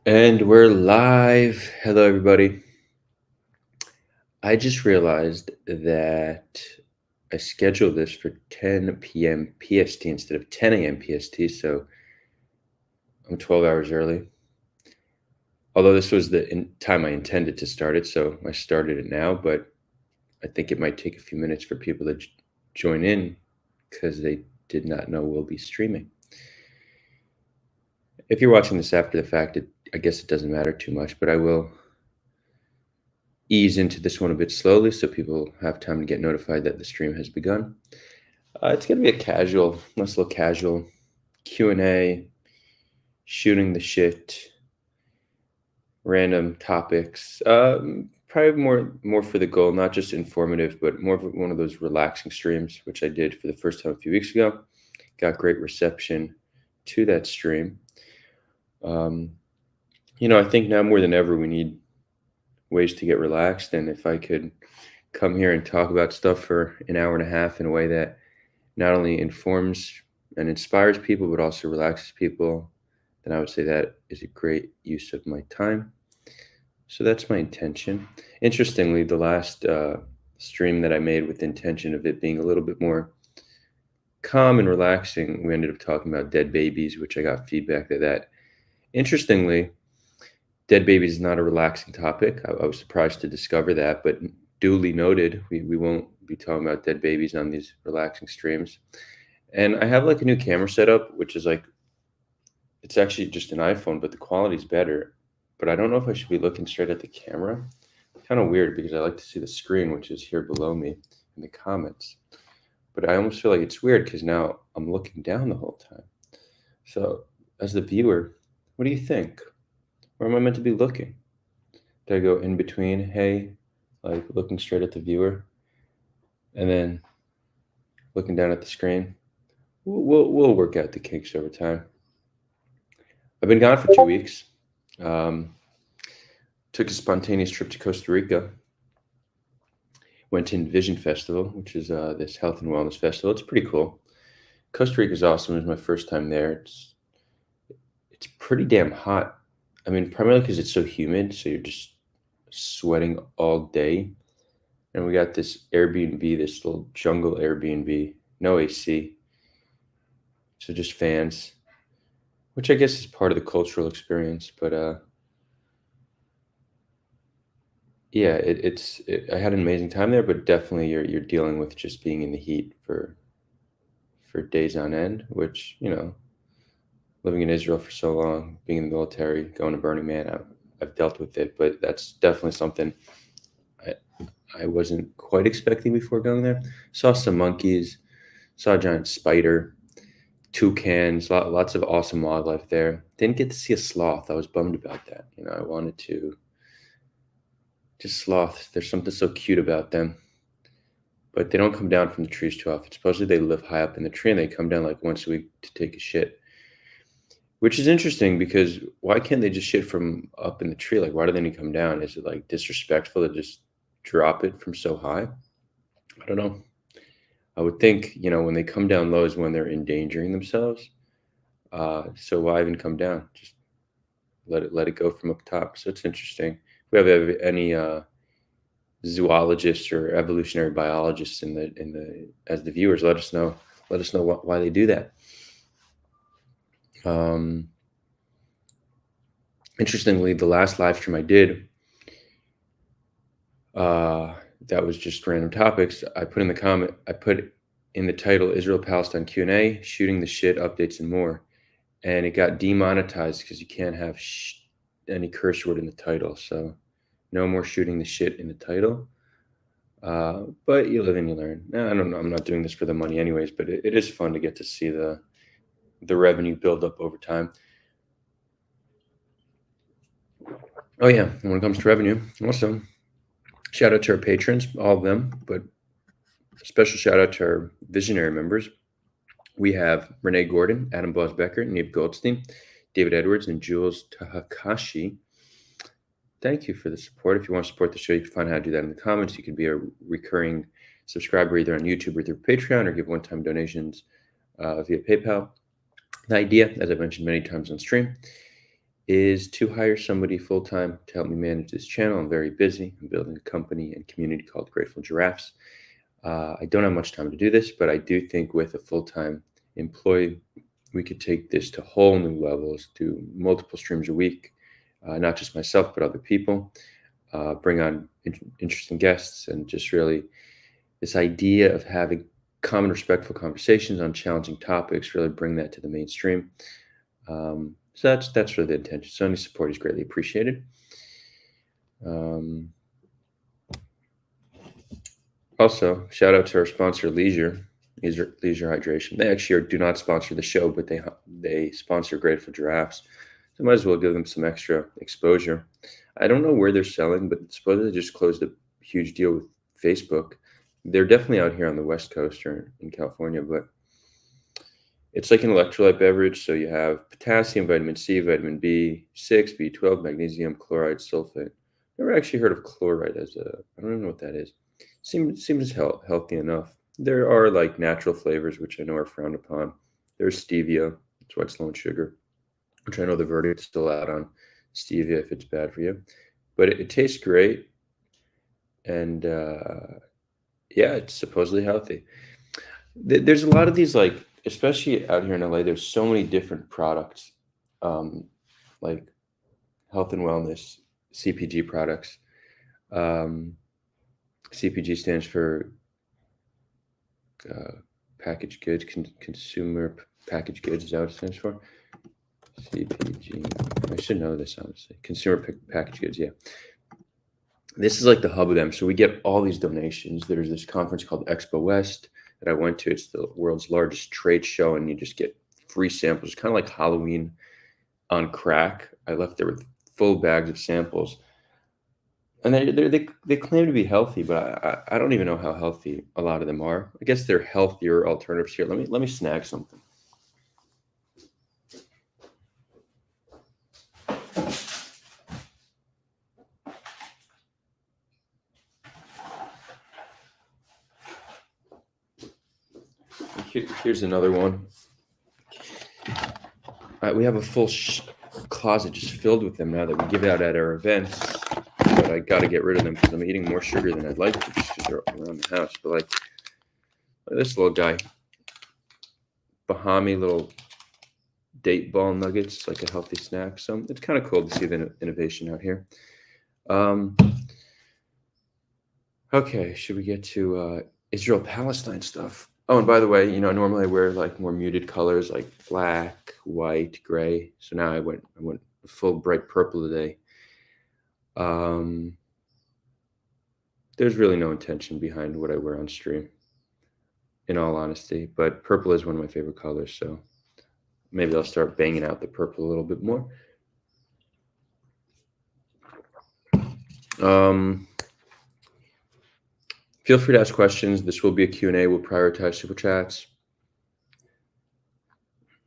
And we're live. Hello, everybody. I just realized that I scheduled this for 10 p.m. PST instead of 10 a.m. PST, so I'm 12 hours early. Although this was the time I intended to start it, so I started it now, but I think it might take a few minutes for people to join in because they did not know we'll be streaming. If you're watching this after the fact, I guess it doesn't matter too much, but I will ease into this one a bit slowly so people have time to get notified that the stream has begun. It's going to be a nice little casual Q&A, shooting the shit, random topics. Probably more for the goal, not just informative, but more of one of those relaxing streams, which I did for the first time a few weeks ago. Got great reception to that stream. I think now more than ever we need ways to get relaxed, and if I could come here and talk about stuff for an hour and a half in a way that not only informs and inspires people but also relaxes people, then I would say that is a great use of my time. So that's my intention. Interestingly, the last stream that I made with the intention of it being a little bit more calm and relaxing, we ended up talking about dead babies, which I got feedback that interestingly, dead babies is not a relaxing topic. I was surprised to discover that, but duly noted, we won't be talking about dead babies on these relaxing streams. And I have like a new camera setup, which is like, it's actually just an iPhone, but the quality's better. But I don't know if I should be looking straight at the camera. Kind of weird because I like to see the screen, which is here below me in the comments. But I almost feel like it's weird because now I'm looking down the whole time. So as the viewer, what do you think? Where am I meant to be looking? Do I go in between, hey, like looking straight at the viewer, and then looking down at the screen? We'll work out the kinks over time. I've been gone for 2 weeks. Took a spontaneous trip to Costa Rica. Went to Envision Festival, which is this health and wellness festival. It's pretty cool. Costa Rica is awesome. It was my first time there. It's pretty damn hot. I mean, primarily because it's so humid, so you're just sweating all day. And we got this Airbnb, this little jungle Airbnb, no AC, so just fans, which I guess is part of the cultural experience. But yeah, I had an amazing time there, but definitely you're dealing with just being in the heat for days on end, which living in Israel for so long, being in the military, going to Burning Man, I've dealt with it, but that's definitely something I wasn't quite expecting before going there. Saw some monkeys, saw a giant spider, toucans, lots of awesome wildlife there. Didn't get to see a sloth. I was bummed about that. I wanted to. Just sloths. There's something so cute about them. But they don't come down from the trees too often. Supposedly they live high up in the tree and they come down like once a week to take a shit. Which is interesting because why can't they just shit from up in the tree? Like, why do they need to come down? Is it like disrespectful to just drop it from so high? I don't know. I would think, when they come down low is when they're endangering themselves. So why even come down? Just let it go from up top. So it's interesting. If we have any zoologists or evolutionary biologists in the as the viewers, let us know. Let us know why they do that. Interestingly, the last live stream I did, that was just random topics. I put in the title Israel Palestine Q&A, shooting the shit, updates, and more, and it got demonetized because you can't have any curse word in the title. So no more shooting the shit in the title. But you live and you learn. I don't know. I'm not doing this for the money anyways, but it is fun to get to see the revenue build up over time. Oh yeah, and when it comes to revenue, also shout out to our patrons, all of them, but special shout out to our visionary members. We have Renee Gordon, Adam Bosbecker, Neve Goldstein, David Edwards, and Jules Tahakashi. Thank you for the support. If you want to support the show, you can find out how to do that in the comments. You can be a recurring subscriber either on YouTube or through Patreon, or give one-time donations via PayPal. The idea, as I've mentioned many times on stream, is to hire somebody full time to help me manage this channel. I'm very busy. I'm building a company and community called Grateful Giraffes. I don't have much time to do this, but I do think with a full time employee, we could take this to whole new levels, do multiple streams a week, not just myself, but other people, bring on interesting guests, and just really this idea of having common, respectful conversations on challenging topics, really bring that to the mainstream. So that's really the intention. So any support is greatly appreciated. Also, shout out to our sponsor, Leisure Hydration. They actually do not sponsor the show, but they sponsor Grateful Giraffes. So might as well give them some extra exposure. I don't know where they're selling, but supposedly they just closed a huge deal with Facebook. They're definitely out here on the West Coast or in California, but it's like an electrolyte beverage. So you have potassium, vitamin C, vitamin B6, B12, magnesium, chloride, sulfate. Never actually heard of chloride I don't even know what that is. Seems healthy enough. There are like natural flavors, which I know are frowned upon. There's stevia. That's why it's low in sugar, which I know the verdict's still out on stevia if it's bad for you. But it tastes great. And yeah, it's supposedly healthy. There's a lot of these, like, especially out here in LA, there's so many different products, like health and wellness, CPG products. CPG stands for packaged goods, consumer packaged goods is that what it stands for? CPG. I should know this, honestly. Consumer packaged goods, yeah. This is like the hub of them. So we get all these donations. There's this conference called Expo West that I went to. It's the world's largest trade show, and you just get free samples, kind of like Halloween on crack. I left there with full bags of samples. And they claim to be healthy, but I don't even know how healthy a lot of them are. I guess they're healthier alternatives here. Let me snag something. Here's another one. We have a full closet just filled with them now that we give out at our events. But I got to get rid of them because I'm eating more sugar than I'd like to, just because they're around the house. But like this little guy, Bahami little date ball nuggets, like a healthy snack. So it's kind of cool to see the innovation out here. Okay, should we get to Israel-Palestine stuff? Oh, and by the way, normally I wear like more muted colors like black, white, gray. So now I went full bright purple today. There's really no intention behind what I wear on stream, in all honesty, but purple is one of my favorite colors, so maybe I'll start banging out the purple a little bit more. Feel free to ask questions. This will be a Q&A. We'll prioritize super chats.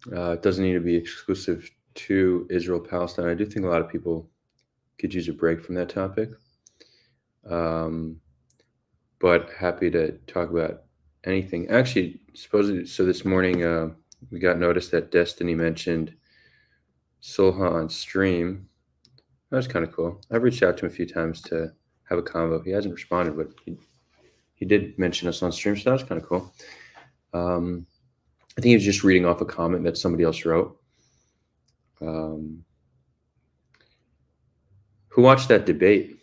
It doesn't need to be exclusive to Israel, Palestine. I do think a lot of people could use a break from that topic. But happy to talk about anything. Actually, supposedly, so this morning we got notice that Destiny mentioned Sulha on stream. That was kind of cool. I've reached out to him a few times to have a convo. He hasn't responded, but he did mention us on stream, so that was kind of cool. I think he was just reading off a comment that somebody else wrote. Who watched that debate?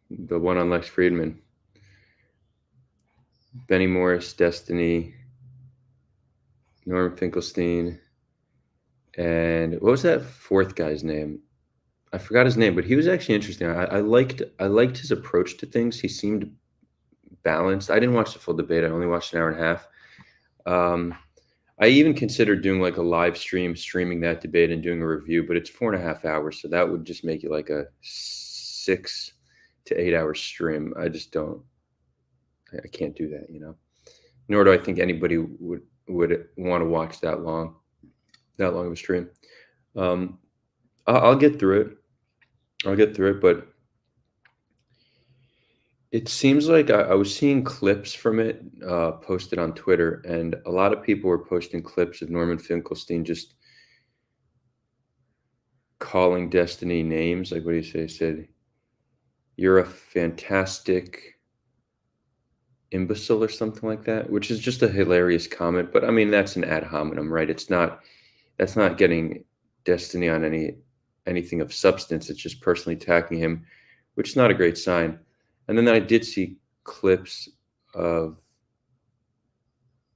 The one on Lex Friedman. Benny Morris, Destiny, Norm Finkelstein, and what was that fourth guy's name? I forgot his name, but he was actually interesting. I liked his approach to things. He seemed balanced. I didn't watch the full debate. I only watched an hour and a half. I even considered doing like a live streaming that debate and doing a review, but it's 4.5 hours, so that would just make it like a 6 to 8 hour stream. I just don't. I can't do that, Nor do I think anybody would want to watch that long of a stream. I'll get through it. But it seems like I was seeing clips from it posted on Twitter, and a lot of people were posting clips of Norman Finkelstein just calling Destiny names. Like, what do you say? He said, "You're a fantastic imbecile," or something like that, which is just a hilarious comment. But I mean, that's an ad hominem, right? That's not getting Destiny on anything of substance. It's just personally attacking him, which is not a great sign. And then I did see clips of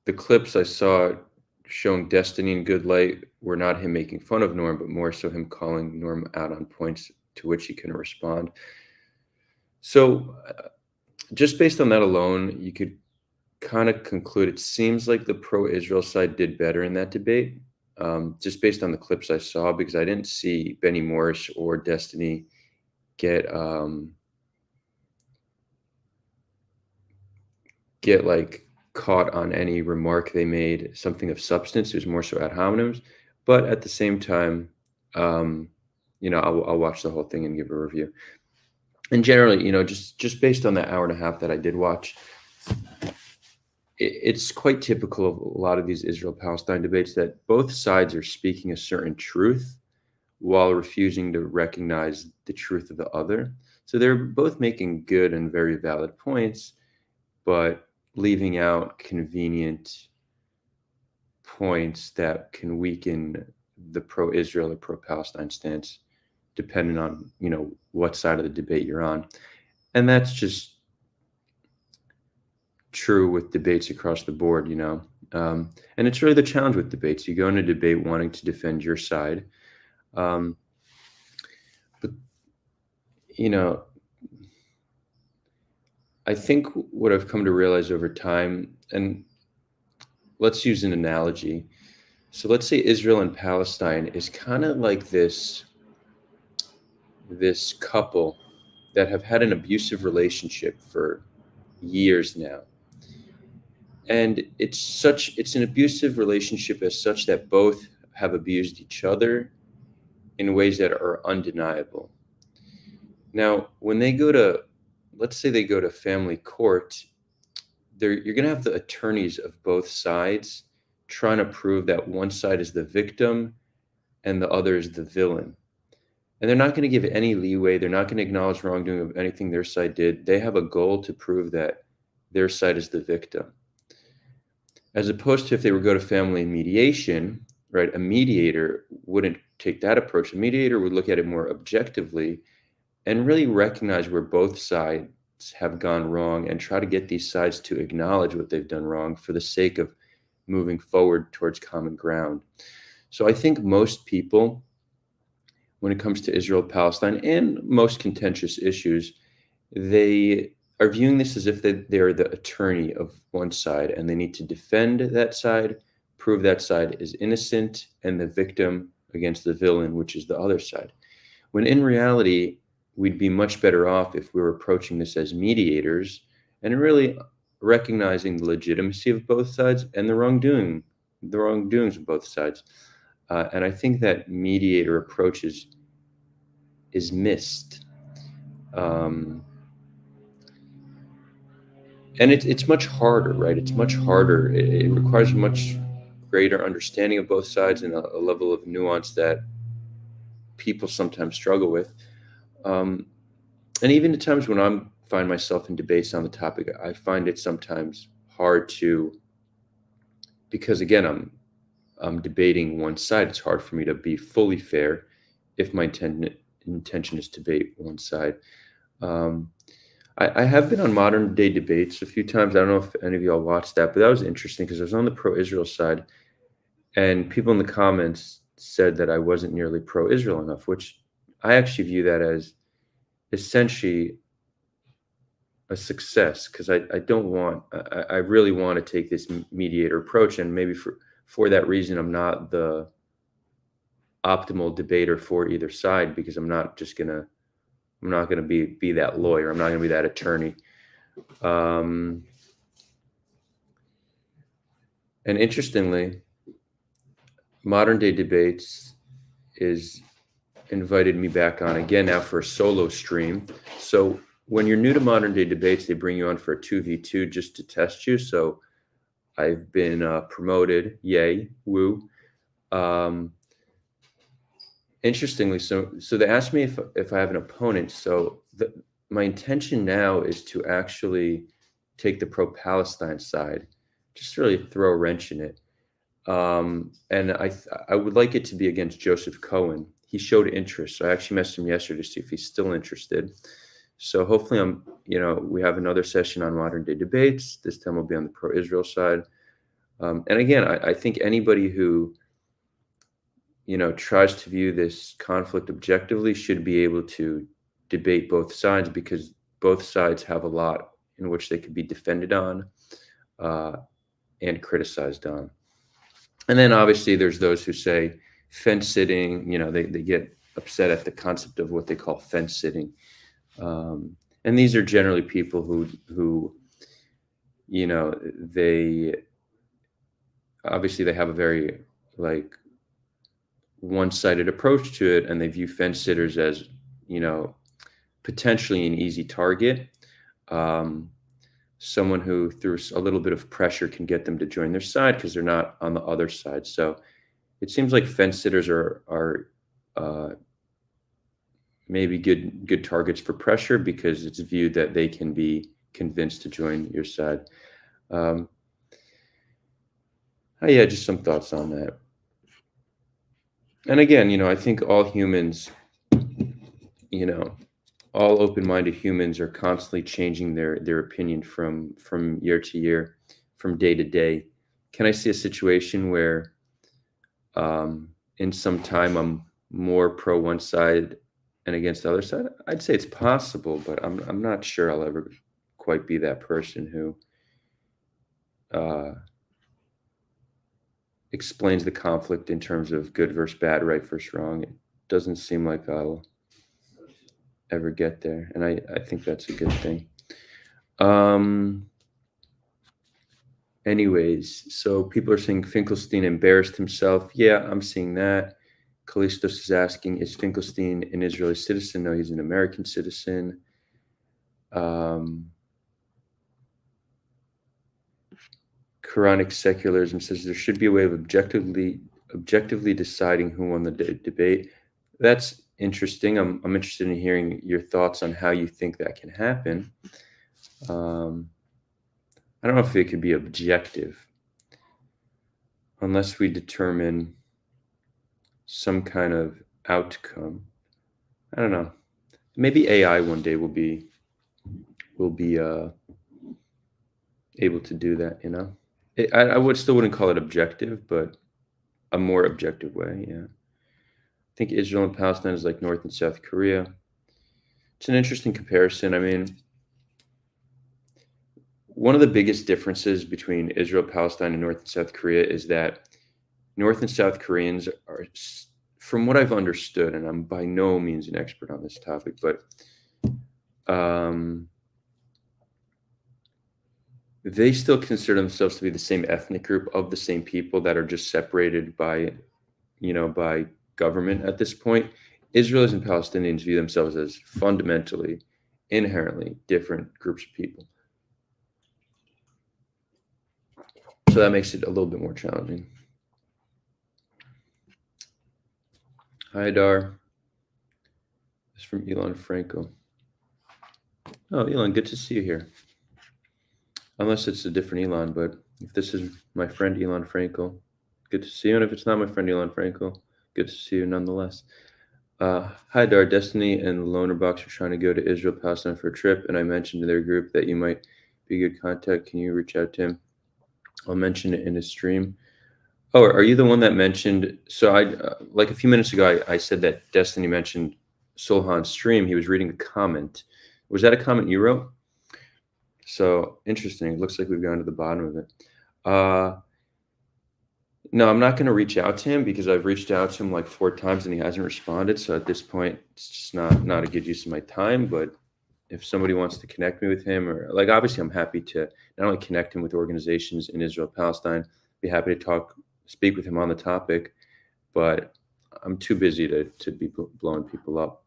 the clips I saw showing Destiny in good light were not him making fun of Norm, but more so him calling Norm out on points to which he couldn't respond. So, just based on that alone, you could kind of conclude it seems like the pro-Israel side did better in that debate, just based on the clips I saw, because I didn't see Benny Morris or Destiny get like caught on any remark they made something of substance. It was more so ad hominems, but at the same time, I'll watch the whole thing and give a review. And generally, just based on that hour and a half that I did watch, it's quite typical of a lot of these Israel-Palestine debates that both sides are speaking a certain truth while refusing to recognize the truth of the other. So they're both making good and very valid points, but leaving out convenient points that can weaken the pro-Israel or pro-Palestine stance, depending on, what side of the debate you're on. And that's just true with debates across the board, and it's really the challenge with debates. You go into a debate wanting to defend your side, but I think what I've come to realize over time, and let's use an analogy. So let's say Israel and Palestine is kind of like this couple that have had an abusive relationship for years now. And it's an abusive relationship as such that both have abused each other in ways that are undeniable. Now, when let's say they go to family court, you're going to have the attorneys of both sides trying to prove that one side is the victim and the other is the villain. And they're not going to give any leeway. They're not going to acknowledge wrongdoing of anything their side did. They have a goal to prove that their side is the victim. As opposed to if they would go to family mediation, right? A mediator wouldn't take that approach. A mediator would look at it more objectively and really recognize where both sides have gone wrong and try to get these sides to acknowledge what they've done wrong for the sake of moving forward towards common ground. So I think most people, when it comes to Israel, Palestine, and most contentious issues, they are viewing this as if they are the attorney of one side and they need to defend that side, prove that side is innocent and the victim against the villain, which is the other side. When in reality, we'd be much better off if we were approaching this as mediators and really recognizing the legitimacy of both sides and the wrongdoings of both sides. And I think that mediator approach is missed. And it's much harder, right? It's much harder. It requires much greater understanding of both sides and a level of nuance that people sometimes struggle with. And even at times when I find myself in debates on the topic, I find it sometimes hard to, because again, I'm debating one side. It's hard for me to be fully fair if my intention is to debate one side. I have been on modern day debates a few times. I don't know if any of y'all watched that, but that was interesting because I was on the pro-Israel side and people in the comments said that I wasn't nearly pro-Israel enough, which I actually view that as essentially a success, because I really want to take this mediator approach, and maybe for that reason I'm not the optimal debater for either side, because I'm not gonna be that lawyer. I'm not gonna be that attorney. And interestingly, modern day debates is invited me back on again now for a solo stream. So when you're new to modern day debates, they bring you on for a 2v2 just to test you. So I've been promoted, yay, woo. Interestingly, so they asked me if I have an opponent. So my intention now is to actually take the pro-Palestine side, just really throw a wrench in it. And I would like it to be against Joseph Cohen. He showed interest. So I actually messaged him yesterday to see if he's still interested. So hopefully we have another session on modern day debates. This time will be on the pro-Israel side. And again, I think anybody who tries to view this conflict objectively should be able to debate both sides, because both sides have a lot in which they could be defended on uh, and criticized on. And then obviously there's those who say fence sitting, they get upset at the concept of what they call fence sitting. And these are generally people who they obviously they have a very like one-sided approach to it, and they view fence sitters as potentially an easy target, um, someone who through a little bit of pressure can get them to join their side because they're not on the other side. So it seems like fence sitters are maybe good targets for pressure, because it's viewed that they can be convinced to join your side. Yeah, just some thoughts on that. And again, I think all humans, all open-minded humans are constantly changing their opinion from year to year, from day to day. Can I see a situation where in some time I'm more pro one side and against the other side? I'd say it's possible, but I'm not sure I'll ever quite be that person who explains the conflict in terms of good versus bad, right versus wrong. It doesn't seem like I'll ever get there, and I think that's a good thing. Anyways, so people are saying Finkelstein embarrassed himself. Yeah, I'm seeing that. Callistos is asking, is Finkelstein an Israeli citizen? No, he's an American citizen. Quranic secularism says there should be a way of objectively deciding who won the debate. That's interesting. I'm interested in hearing your thoughts on how you think that can happen. I don't know if it could be objective unless we determine some kind of outcome. I don't know. Maybe AI one day will be able to do that. I wouldn't call it objective, but a more objective way. Yeah. I think Israel and Palestine is like North and South Korea. It's an interesting comparison. I mean, one of the biggest differences between Israel, Palestine, and North and South Korea is that North and South Koreans are, from what I've understood, and I'm by no means an expert on this topic, but they still consider themselves to be the same ethnic group of the same people that are just separated by government at this point. Israelis and Palestinians view themselves as fundamentally, inherently different groups of people. So that makes it a little bit more challenging. Hi, Adar. It's from Elon Franco. Oh, Elon, good to see you here. Unless it's a different Elon, but if this is my friend Elon Franco, good to see you. And if it's not my friend Elon Franco, good to see you nonetheless. Hi, Dar. Destiny and the Loner Box are trying to go to Israel, Palestine for a trip, and I mentioned to their group that you might be good contact. Can you reach out to him? I'll mention it in his stream. Oh, are you the one that mentioned? So like a few minutes ago, I said that Destiny mentioned Sulhan's stream. He was reading a comment. Was that a comment you wrote? So interesting. It looks like we've gone to the bottom of it. No, I'm not going to reach out to him because I've reached out to him like 4 times and he hasn't responded. So at this point, it's just not a good use of my time. But if somebody wants to connect me with him, or like, obviously I'm happy to not only connect him with organizations in Israel, Palestine, be happy to speak with him on the topic, but I'm too busy to be blowing people up.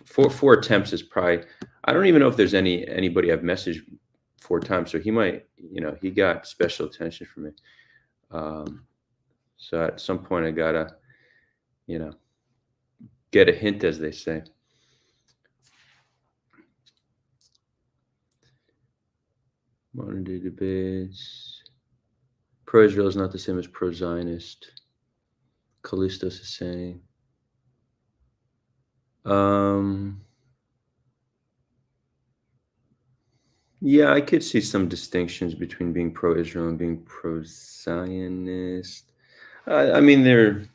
4 attempts is probably, I don't even know if there's anybody I've messaged 4 times. So he might, he got special attention from me. So at some point I gotta, get a hint, as they say. Modern day debates. Pro-Israel is not the same as pro-Zionist. Callistos is saying. Yeah, I could see some distinctions between being pro-Israel and being pro-Zionist. I mean,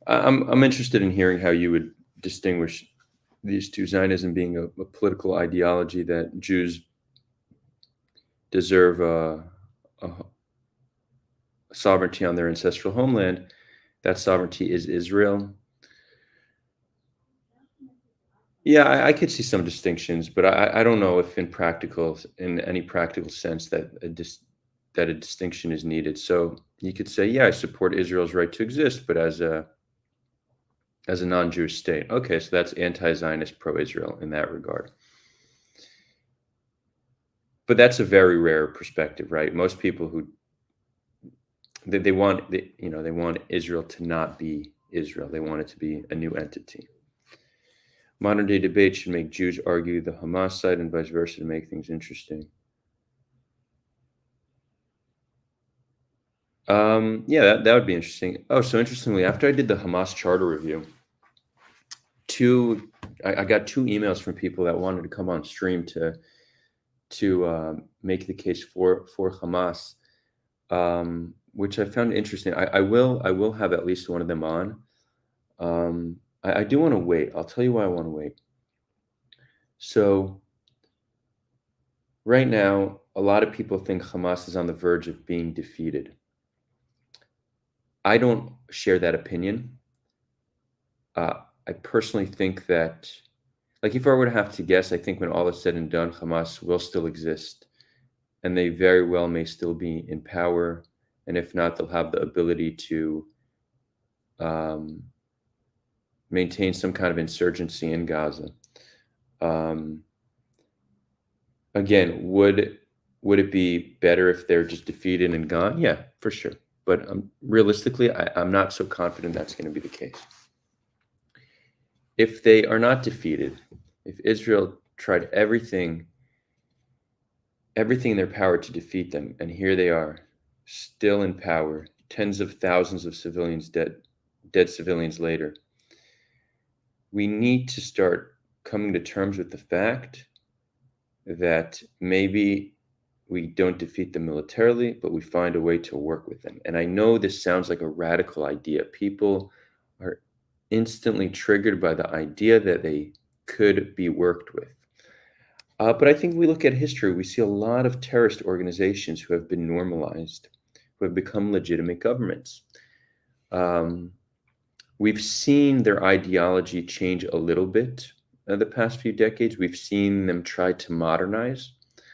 I'm interested in hearing how you would distinguish these two. Zionism being a political ideology that Jews deserve a sovereignty on their ancestral homeland. That sovereignty is Israel. Yeah, I could see some distinctions, but I don't know if in any practical sense that a distinction is needed. So you could say, yeah, I support Israel's right to exist, but as a non-Jewish state. Okay, so that's anti-Zionist, pro-Israel in that regard. But that's a very rare perspective, right? Most people who they want Israel to not be Israel. They want it to be a new entity. Modern day debate should make Jews argue the Hamas side and vice versa to make things interesting. Yeah, that would be interesting. Oh, so interestingly, after I did the Hamas charter review, I got 2 emails from people that wanted to come on stream to make the case for Hamas, which I found interesting. I will have at least one of them on. I do want to wait. I'll tell you why I want to wait. So right now, a lot of people think Hamas is on the verge of being defeated. I don't share that opinion. I personally think that, like, if I were to have to guess, I think when all is said and done, Hamas will still exist, and they very well may still be in power. And if not, they'll have the ability to maintain some kind of insurgency in Gaza. Again, would it be better if they're just defeated and gone? Yeah, for sure. But realistically, I'm not so confident that's going to be the case. If they are not defeated, if Israel tried everything in their power to defeat them, and here they are, still in power, tens of thousands of civilians dead civilians later, we need to start coming to terms with the fact that maybe we don't defeat them militarily, but we find a way to work with them. And I know this sounds like a radical idea. People are instantly triggered by the idea that they could be worked with. But I think we look at history, we see a lot of terrorist organizations who have been normalized, who have become legitimate governments. We've seen their ideology change a little bit the past few decades. We've seen them try to modernize.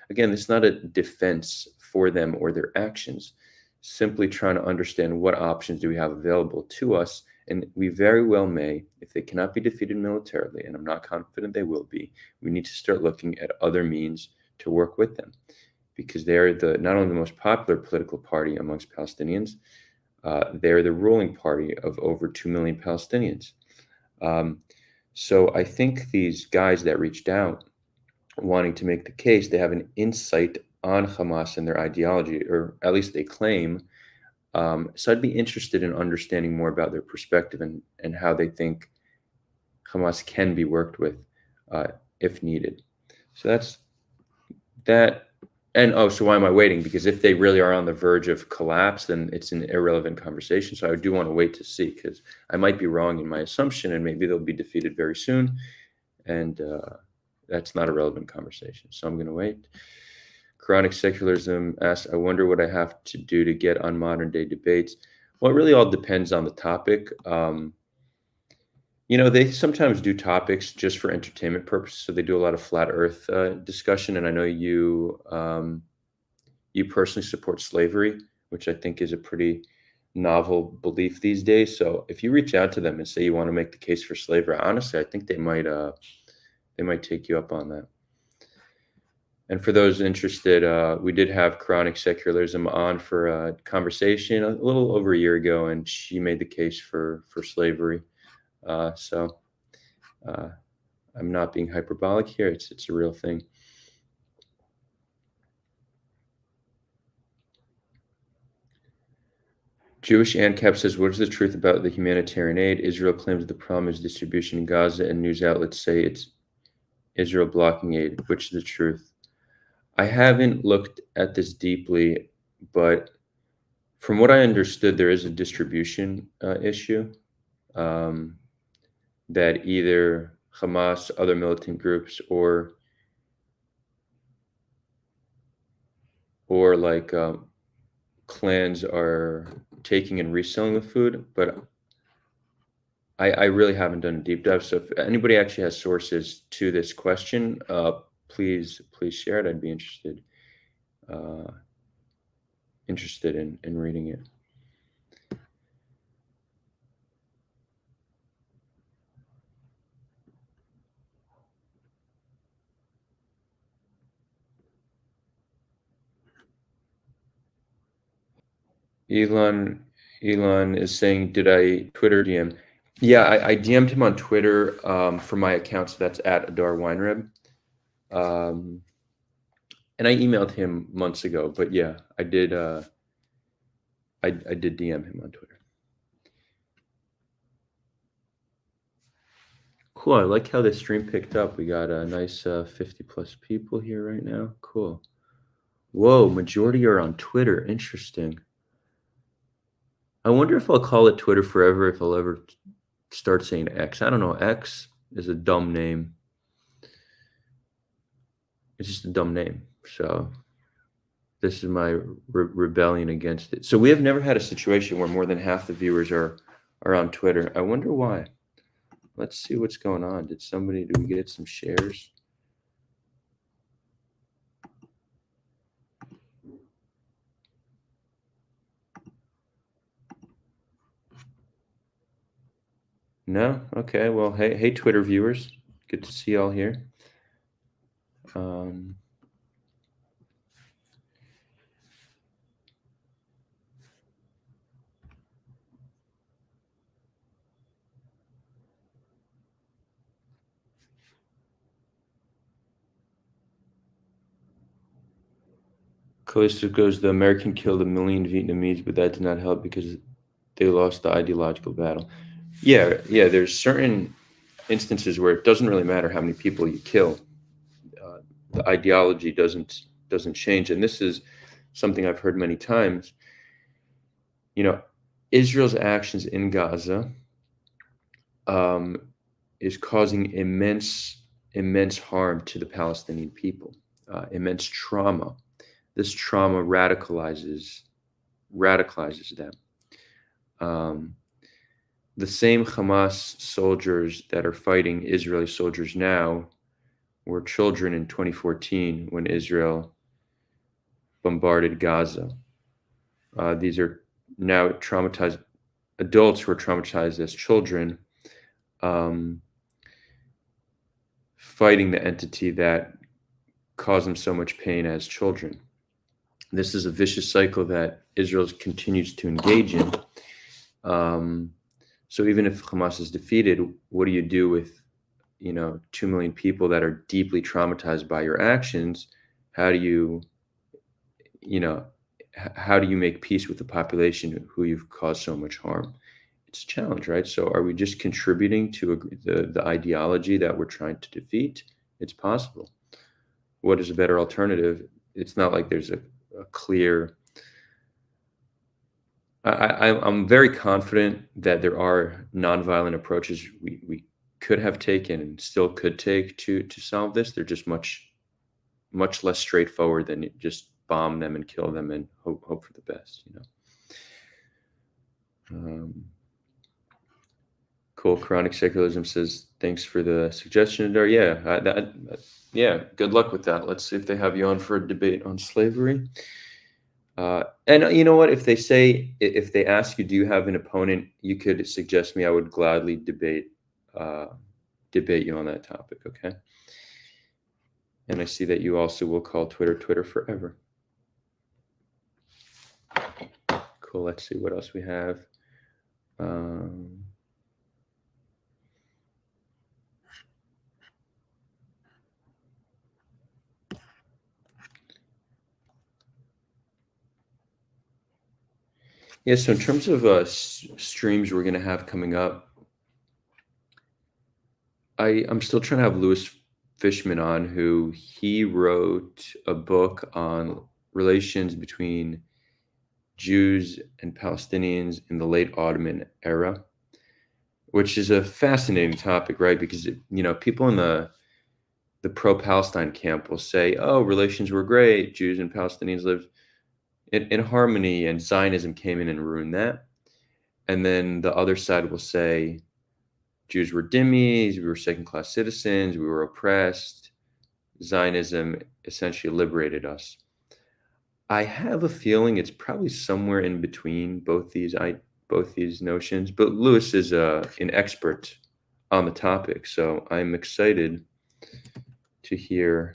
Again, this is not a defense for them or their actions, simply trying to understand what options do we have available to us. And we very well may, if they cannot be defeated militarily, and I'm not confident they will be, we need to start looking at other means to work with them, because they're not only the most popular political party amongst Palestinians, they're the ruling party of over 2 million Palestinians. So I think these guys that reached out wanting to make the case, they have an insight on Hamas and their ideology, or at least they claim. So I'd be interested in understanding more about their perspective and how they think Hamas can be worked with if needed. So that's that. And so why am I waiting? Because if they really are on the verge of collapse, then it's an irrelevant conversation. So I do want to wait to see, because I might be wrong in my assumption, and maybe they'll be defeated very soon. And that's not a relevant conversation. So I'm going to wait. Chronic Secularism asks, I wonder what I have to do to get on modern day debates. Well, it really all depends on the topic. They sometimes do topics just for entertainment purposes. So they do a lot of flat earth discussion. And I know you personally support slavery, which I think is a pretty novel belief these days. So if you reach out to them and say you want to make the case for slavery, honestly, I think they might take you up on that. And for those interested, we did have Chronic Secularism on for a conversation a little over a year ago, and she made the case for slavery. So uh, I'm not being hyperbolic here; it's a real thing. Jewish ANCAP says, "What is the truth about the humanitarian aid? Israel claims the problem is distribution in Gaza, and news outlets say it's Israel blocking aid. Which is the truth?" I haven't looked at this deeply, but from what I understood, there is a distribution issue um, that either Hamas, other militant groups, or like clans are taking and reselling the food. But I really haven't done a deep dive. So if anybody actually has sources to this question, please share it. I'd be uh, interested in reading it. Elon Elon is saying, did I Twitter DM? Yeah, I DM'd him on Twitter for my account, so that's at Adar Weinreb. Um, and I emailed him months ago, but yeah, I did I did DM him on Twitter. Cool. I like how the stream picked up. We got a nice 50 plus people here right now. Cool. Whoa, majority are on Twitter. Interesting. I wonder if I'll call it Twitter forever, if I'll ever start saying X. I don't know. X is a dumb name. It's just a dumb name. So this is my rebellion against it. So we have never had a situation where more than half the viewers are on Twitter. I wonder why. Let's see what's going on. Did we get some shares? No? Okay. Well, hey, Twitter viewers. Good to see y'all here. Callisto goes, the American killed 1 million Vietnamese, but that did not help because they lost the ideological battle. Yeah, there's certain instances where it doesn't really matter how many people you kill. The ideology doesn't change. And this is something I've heard many times. Israel's actions in Gaza is causing immense harm to the Palestinian people, immense trauma. This trauma radicalizes them. The same Hamas soldiers that are fighting Israeli soldiers now were children in 2014 when Israel bombarded Gaza. These are now traumatized adults who are traumatized as children, fighting the entity that caused them so much pain as children. This is a vicious cycle that Israel continues to engage in. So even if Hamas is defeated, what do you do with 2 million people that are deeply traumatized by your actions? How do you make peace with the population who you've caused so much harm? It's a challenge, right? So are we just contributing to the ideology that we're trying to defeat? It's possible. What is a better alternative? It's not like there's a clear. I'm very confident that there are nonviolent approaches we could have taken and still could take to solve this. They're just much less straightforward than just bomb them and kill them and hope for the best. Cool. Chronic Secularism says, thanks for the suggestion, Adar. Yeah, good luck with that. Let's see if they have you on for a debate on slavery. And you know what? If they ask you, do you have an opponent, you could suggest me. I would gladly debate you on that topic. Okay. And I see that you also will call Twitter Twitter forever. Cool. Let's see what else we have. Yeah, so in terms of streams we're going to have coming up, I'm still trying to have Lewis Fishman on, who he wrote a book on relations between Jews and Palestinians in the late Ottoman era, which is a fascinating topic, right? Because people in the pro-Palestine camp will say, "Oh, relations were great. Jews and Palestinians lived in harmony, and Zionism came in and ruined that." And then the other side will say, Jews were dhimmis, we were second-class citizens, we were oppressed. Zionism essentially liberated us. I have a feeling it's probably somewhere in between both these notions. But Lewis is an expert on the topic, so I'm excited to hear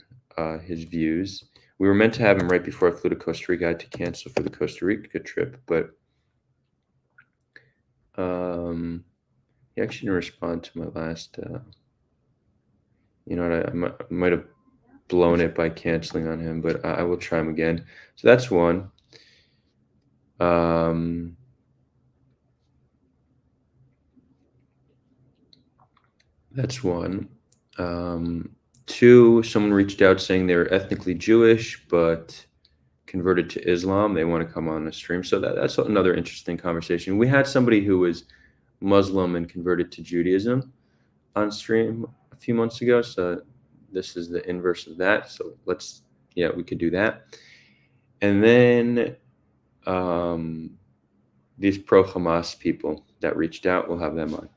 his views. We were meant to have him right before I flew to Costa Rica. I had to cancel for the Costa Rica trip, but he actually didn't respond to my last. I might have blown it by canceling on him, but I will try him again. So that's one. That's one. Two, someone reached out saying they're ethnically Jewish, but converted to Islam. They want to come on a stream. So that's another interesting conversation. We had somebody who was Muslim and converted to Judaism on stream a few months ago. So this is the inverse of that. So we could do that. And then these pro-Hamas people that reached out, we'll have them on.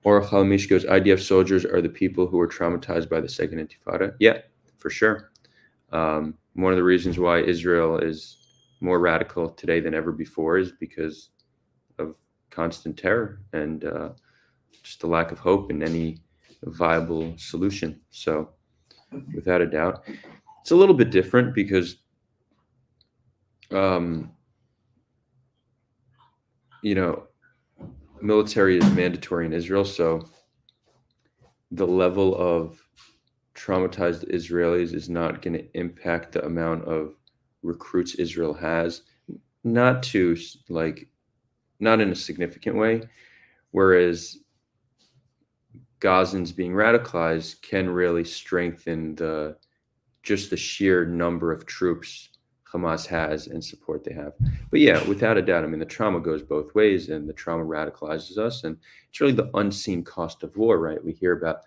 Or Khalamish goes, IDF soldiers are the people who were traumatized by the Second Intifada. Yeah, for sure. One of the reasons why Israel is more radical today than ever before is because of constant terror and just the lack of hope in any viable solution. So without a doubt, it's a little bit different because, military is mandatory in Israel. So the level of traumatized Israelis is not going to impact the amount of recruits Israel has, not in a significant way. Whereas Gazans being radicalized can really strengthen the sheer number of troops Hamas has and support they have. But yeah, without a doubt, I mean, the trauma goes both ways, and the trauma radicalizes us. And it's really the unseen cost of war, right? We hear about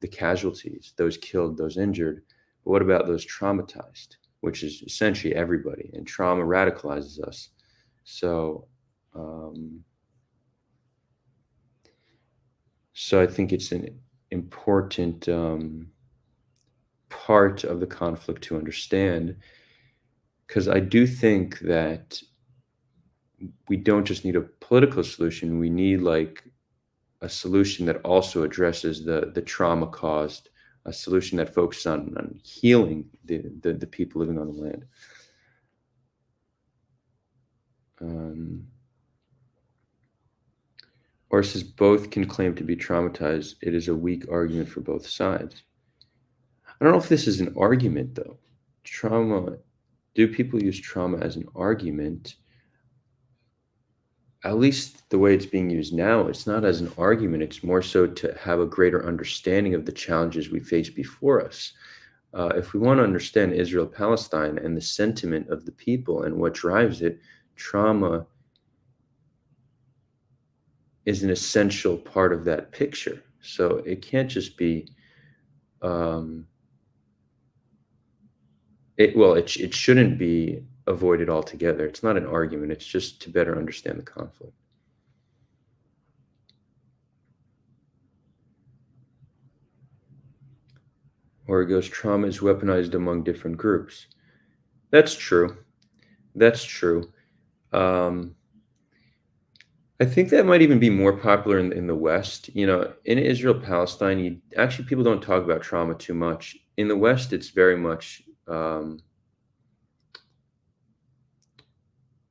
the casualties, those killed, those injured. But what about those traumatized, which is essentially everybody? And trauma radicalizes us. So, I think it's an important part of the conflict to understand, because I do think that we don't just need a political solution. We need a solution that also addresses the trauma caused, a solution that focuses on healing the people living on the land. Or says both can claim to be traumatized. It is a weak argument for both sides. I don't know if this is an argument, though. Trauma. Do people use trauma as an argument? At least the way it's being used now, it's not as an argument. It's more so to have a greater understanding of the challenges we face before us. If we want to understand Israel-Palestine and the sentiment of the people and what drives it, trauma is an essential part of that picture. So it can't just be, it shouldn't be avoided altogether. It's not an argument. It's just to better understand the conflict. Or it goes, trauma is weaponized among different groups. That's true. I think that might even be more popular in the West. In Israel, Palestine, people don't talk about trauma too much. in the West, it's very much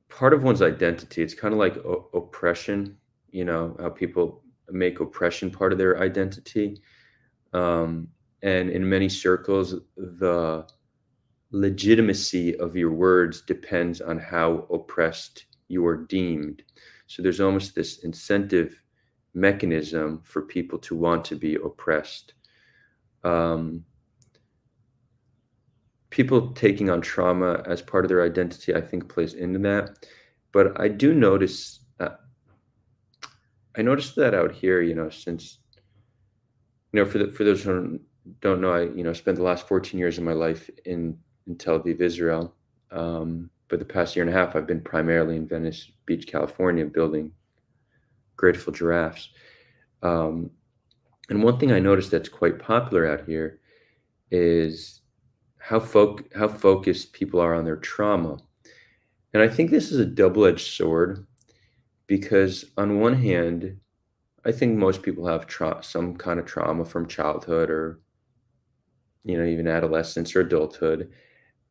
part of one's identity. It's kind of like oppression, how people make oppression part of their identity. Um, and in many circles, the legitimacy of your words depends on how oppressed you are deemed. So there's almost this incentive mechanism for people to want to be oppressed. Um, People taking on trauma as part of their identity, I think, plays into that. But I do notice, I noticed that out here, since for those who don't know, I spent the last 14 years of my life in Tel Aviv, Israel. But the past year and a half, I've been primarily in Venice Beach, California, building grateful giraffes. Um, and one thing I noticed that's quite popular out here is how focused people are on their trauma. And I think this is a double-edged sword because on one hand, I think most people have some kind of trauma from childhood or even adolescence or adulthood.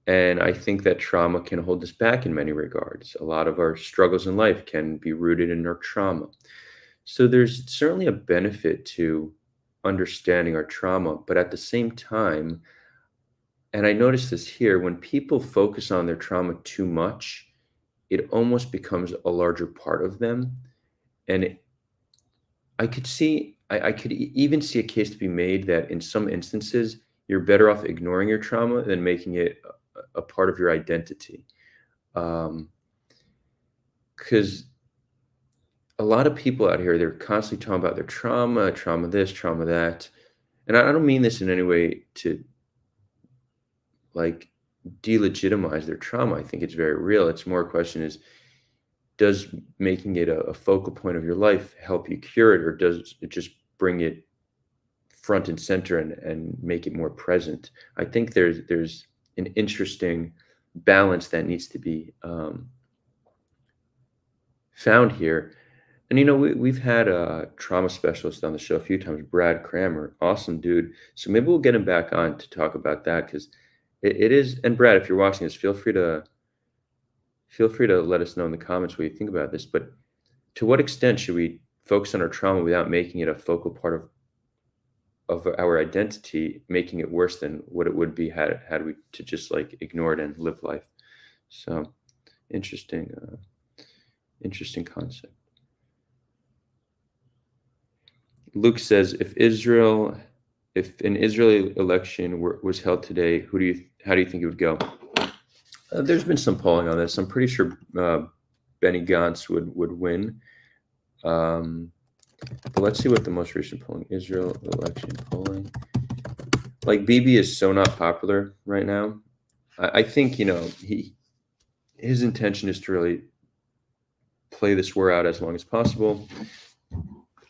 And I think that trauma can hold us back in many regards. A lot of our struggles in life can be rooted in our trauma. So there's certainly a benefit to understanding our trauma, but at the same time, and I notice this here, when people focus on their trauma too much, it almost becomes a larger part of them. And I could even see a case to be made that in some instances, you're better off ignoring your trauma than making it a part of your identity. Because a lot of people out here, they're constantly talking about their trauma this, trauma that. And I don't mean this in any way to like delegitimize their trauma. I think it's very real. It's more a question is, does making it a focal point of your life help you cure it, or does it just bring it front and center and make it more present? I think there's an interesting balance that needs to be found here. And we've had a trauma specialist on the show a few times, Brad Kramer, awesome dude. So maybe we'll get him back on to talk about that because it is. And Brad, if you're watching this, feel free to let us know in the comments what you think about this. But to what extent should we focus on our trauma without making it a focal part of our identity, making it worse than what it would be had we to just like ignore it and live life? So interesting concept. Luke says, if an Israeli election was held today, how do you think it would go? There's been some polling on this. I'm pretty sure Benny Gantz would win. But let's see what the most recent polling, Israel election polling. Like Bibi is so not popular right now. I think, his intention is to really play this war out as long as possible.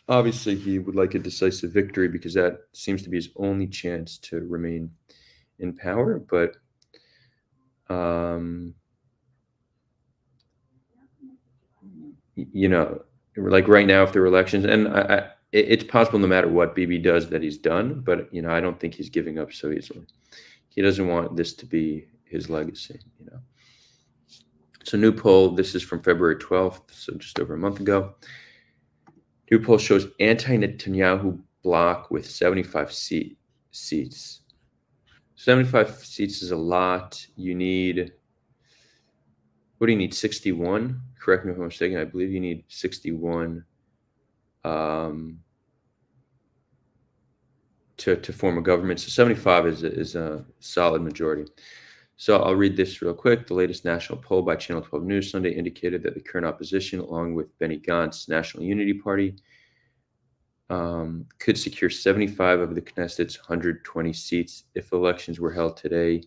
Obviously, he would like a decisive victory because that seems to be his only chance to remain in power. But like right now, if there were elections, and it's possible no matter what Bibi does that he's done, but I don't think he's giving up so easily. He doesn't want this to be his legacy. So new poll, this is from February 12th, so just over a month ago. New poll shows anti-Netanyahu bloc with 75 seats. 75 seats is a lot. You need, what do you need, 61? Correct me if I'm mistaken. I believe you need 61 to form a government. So 75 is a solid majority. So I'll read this real quick. The latest national poll by Channel 12 News Sunday indicated that the current opposition, along with Benny Gantz's National Unity Party, could secure 75 of the Knesset's 120 seats if elections were held today,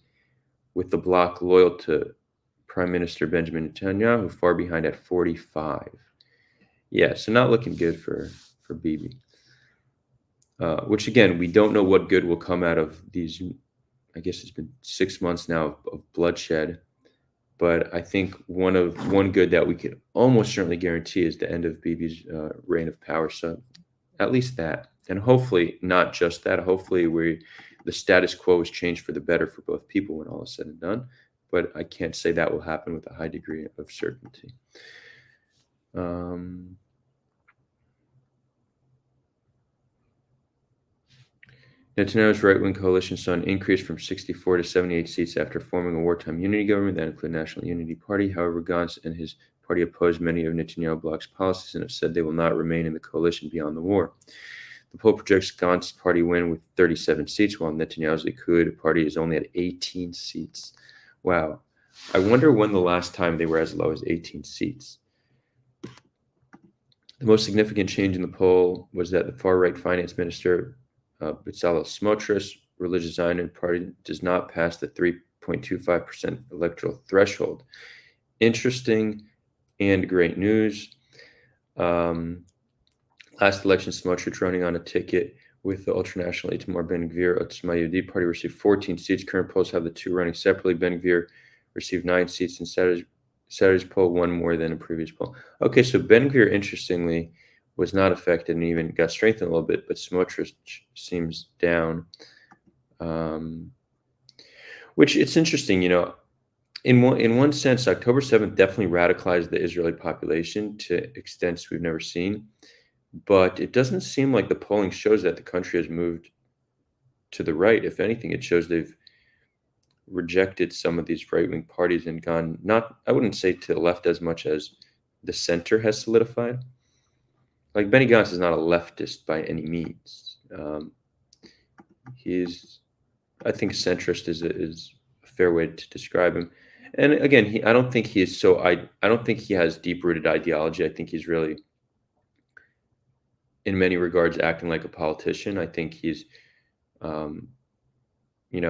with the bloc loyal to Prime Minister Benjamin Netanyahu far behind at 45. Yeah, so not looking good for Bibi. Which again, we don't know what good will come out of these. I guess it's been 6 months now of bloodshed, but I think one good that we could almost certainly guarantee is the end of Bibi's reign of power. So at least that, and hopefully not just that. Hopefully we the status quo is changed for the better for both people when all is said and done. But I can't say that will happen with a high degree of certainty. Netanyahu's right-wing coalition saw an increase from 64 to 78 seats after forming a wartime unity government that included National Unity Party. However, Gantz and his party oppose many of Netanyahu bloc's policies and have said they will not remain in the coalition beyond the war. The poll projects Gantz's party win with 37 seats, while Netanyahu's Likud party is only at 18 seats. Wow. I wonder when the last time they were as low as 18 seats. The most significant change in the poll was that the far-right finance minister, Sulha Socials, religious Zionist party, does not pass the 3.25% electoral threshold. Interesting and great news. Last election, Smotrich running on a ticket with the ultranational Itamar Ben-Gvir Otzma Yehudit party received 14 seats. Current polls have the two running separately. Ben-Gvir received 9 seats, and Saturday's poll one more than a previous poll. Okay, so Ben-Gvir, interestingly, was not affected and even got strengthened a little bit, but Smotrich seems down. Which it's interesting, in one sense, October 7th definitely radicalized the Israeli population to extents we've never seen. But it doesn't seem like the polling shows that the country has moved to the right. If anything, it shows they've rejected some of these right-wing parties and gone, I wouldn't say to the left as much as the center has solidified. Like Benny Gantz is not a leftist by any means. I think centrist is a fair way to describe him. And again, I don't think he is I don't think he has deep-rooted ideology. I think he's really, in many regards, acting like a politician. I think he's,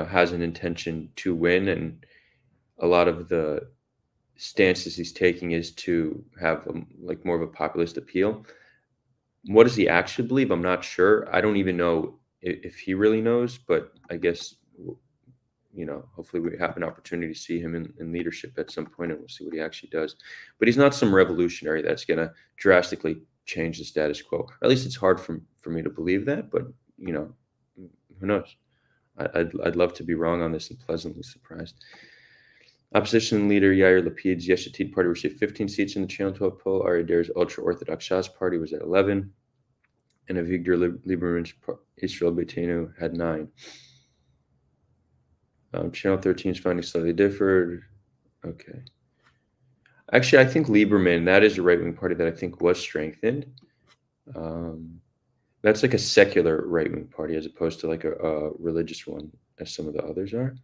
has an intention to win, and a lot of the stances he's taking is to have more of a populist appeal. What does he actually believe? I'm not sure. I don't even know if he really knows, but I guess, hopefully we have an opportunity to see him in leadership at some point, and we'll see what he actually does. But he's not some revolutionary that's going to drastically change the status quo. Or at least it's hard for me to believe that, but who knows? I'd love to be wrong on this and pleasantly surprised. Opposition leader Yair Lapid's Yesh Atid party received 15 seats in the Channel 12 poll. Adar's ultra-Orthodox Shas party was at 11, and Avigdor Lieberman's Israel Beitenu had 9. Channel 13's findings slightly differed. Okay. Actually, I think Lieberman, that is a right-wing party that I think was strengthened. That's like a secular right-wing party as opposed to like a religious one, as some of the others are.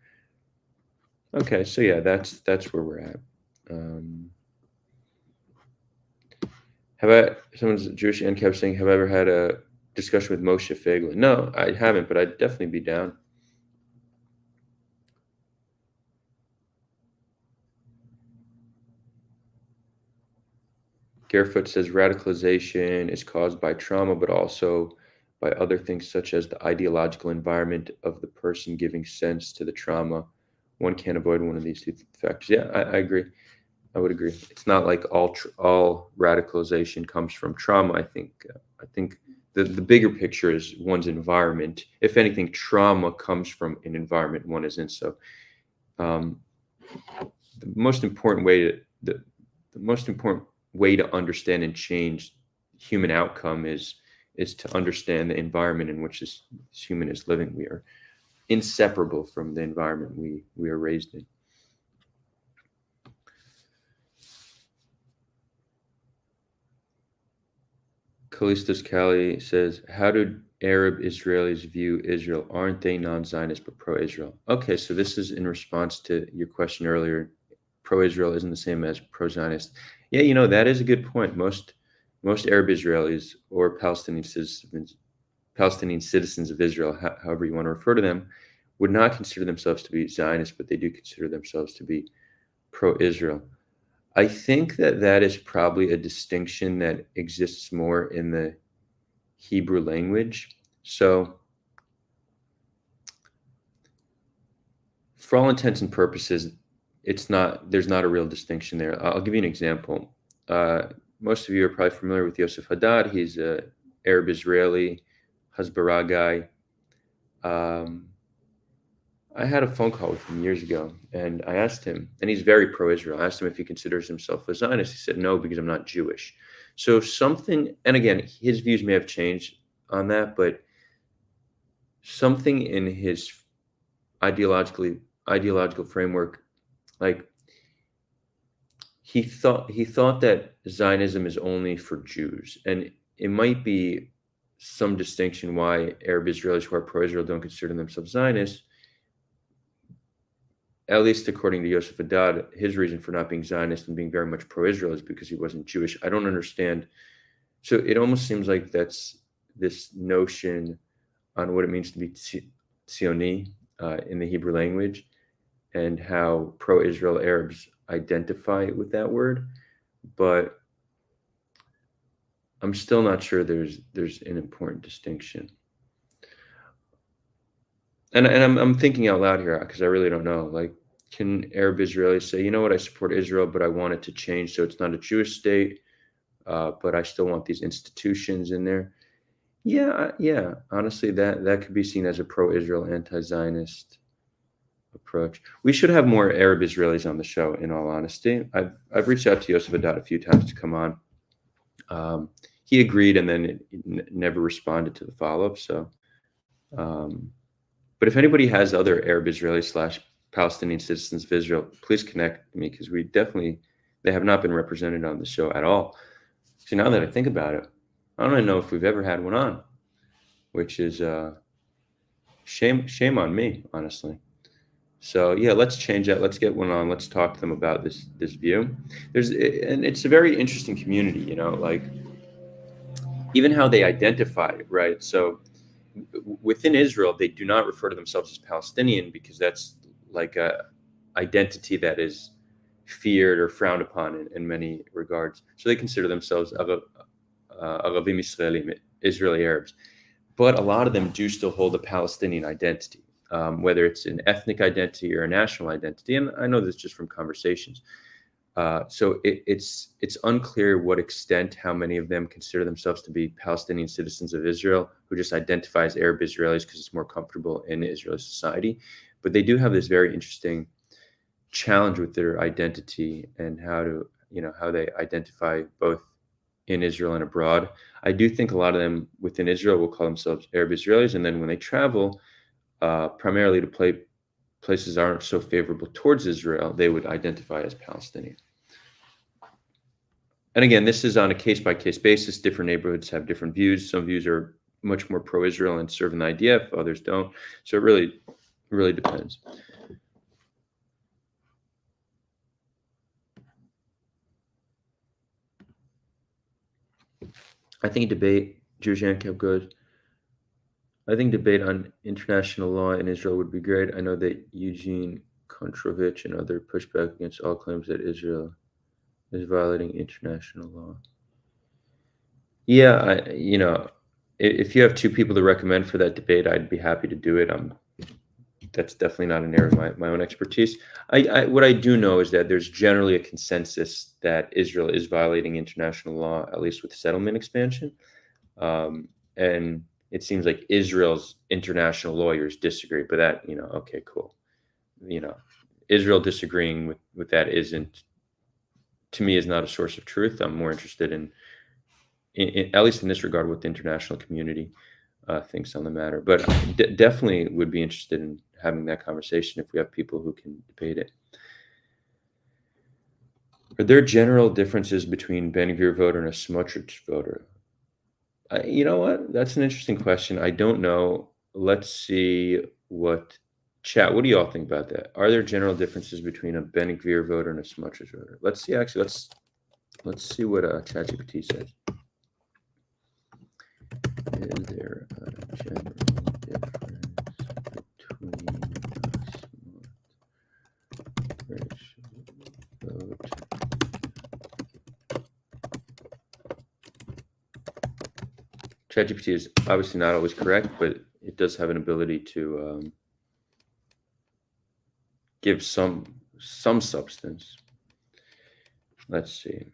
Okay, so yeah, that's where we're at. Someone's Jewish and kept saying, have I ever had a discussion with Moshe Feiglin? No, I haven't, but I'd definitely be down. Garefoot says radicalization is caused by trauma, but also by other things such as the ideological environment of the person giving sense to the trauma. One can't avoid one of these two factors. Yeah, I agree. I would agree. It's not like all radicalization comes from trauma. I think the bigger picture is one's environment. If anything, trauma comes from an environment one is in. So the most important way to understand and change human outcome is to understand the environment in which this human is living. We are inseparable from the environment we are raised in. Callistus Cali says, how do Arab Israelis view Israel? Aren't they non-Zionist but pro-Israel? Okay, so this is in response to your question earlier. Pro-Israel isn't the same as pro-Zionist. Yeah, that is a good point. Most Arab Israelis or Palestinian citizens of Israel, however you want to refer to them, would not consider themselves to be Zionist, but they do consider themselves to be pro-Israel. I think that is probably a distinction that exists more in the Hebrew language. So for all intents and purposes, there's not a real distinction there. I'll give you an example. Most of you are probably familiar with Yosef Hadad. He's an Arab Israeli Hasbara guy. I had a phone call with him years ago, and I asked him, and he's very pro-Israel. I asked him if he considers himself a Zionist. He said no because I'm not Jewish. So something, and again, his views may have changed on that, but something in his ideological framework, like he thought that Zionism is only for Jews, and it might be some distinction why Arab Israelis who are pro-Israel don't consider themselves Zionists. At least according to Yosef Adar, his reason for not being Zionist and being very much pro-Israel is because he wasn't Jewish. I don't understand. So it almost seems like that's this notion on what it means to be Zioni in the Hebrew language and how pro-Israel Arabs identify with that word. But I'm still not sure there's an important distinction. And I'm thinking out loud here because I really don't know. Like, can Arab Israelis say, you know what, I support Israel, but I want it to change so it's not a Jewish state, but I still want these institutions in there? Yeah. Honestly, that could be seen as a pro-Israel, anti-Zionist approach. We should have more Arab Israelis on the show. In all honesty, I've reached out to Yosef Adad a few times to come on. He agreed, and then never responded to the follow-up. So. But if anybody has other Arab Israeli / Palestinian citizens of Israel, please connect me because they have not been represented on the show at all. So now that I think about it, I don't even know if we've ever had one on, which is shame on me, honestly. So yeah, let's change that. Let's get one on. Let's talk to them about this view. And it's a very interesting community, like even how they identify, right? So within Israel, they do not refer to themselves as Palestinian because that's like a identity that is feared or frowned upon in many regards. So they consider themselves Arabim Israelim, Israeli Arabs. But a lot of them do still hold a Palestinian identity, whether it's an ethnic identity or a national identity. And I know this just from conversations. So it's unclear what extent how many of them consider themselves to be Palestinian citizens of Israel who just identify as Arab Israelis because it's more comfortable in Israeli society. But they do have this very interesting challenge with their identity and how they identify both in Israel and abroad. I do think a lot of them within Israel will call themselves Arab Israelis, and then when they travel, primarily to places aren't so favorable towards Israel, they would identify as Palestinian. And again, this is on a case-by-case basis. Different neighborhoods have different views. Some views are much more pro-Israel and serve in the IDF, others don't. So it really depends. I think Jewish ANCAP goes, I think debate on international law in Israel would be great. I know that Eugene Kontrovich and other pushback against all claims that Israel is violating international law. Yeah, if you have two people to recommend for that debate, I'd be happy to do it. That's definitely not an area of my own expertise. What I do know is that there's generally a consensus that Israel is violating international law, at least with settlement expansion. And it seems like Israel's international lawyers disagree, but that, okay, cool. Israel disagreeing with that to me, is not a source of truth. I'm more interested in at least in this regard, what the international community thinks on the matter. But definitely would be interested in having that conversation if we have people who can debate it. Are there general differences between Ben-Gvir voter and a Smotrich voter? You know what? That's an interesting question. I don't know. Let's see what do y'all think about that? Are there general differences between a Ben-Gvir voter and a Smotrich voter? Let's see. Actually, let's see what ChatGPT says. Is there a general difference between a Smotrich vote? ChatGPT is obviously not always correct, but it does have an ability to give some substance. Let's see.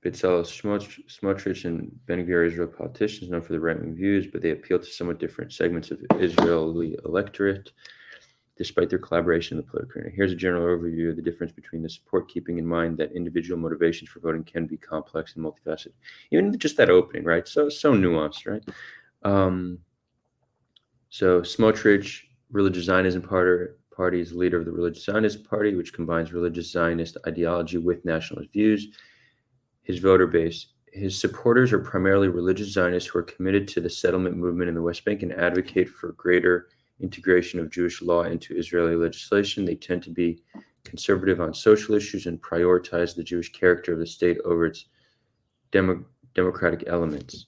Bezalel Smotrich and Ben-Gvir are Israel politicians known for their right-wing views, but they appeal to somewhat different segments of Israeli electorate. despite their collaboration in the political arena. Here's a general overview of the difference between the support, keeping in mind that individual motivations for voting can be complex and multifaceted. Even just that opening, right? So nuanced, right? So Smotrich, religious Zionism party, is the leader of the Religious Zionist Party, which combines religious Zionist ideology with nationalist views. His voter base. His supporters are primarily religious Zionists who are committed to the settlement movement in the West Bank and advocate for greater integration of Jewish law into Israeli legislation. They tend to be conservative on social issues and prioritize the Jewish character of the state over its democratic elements.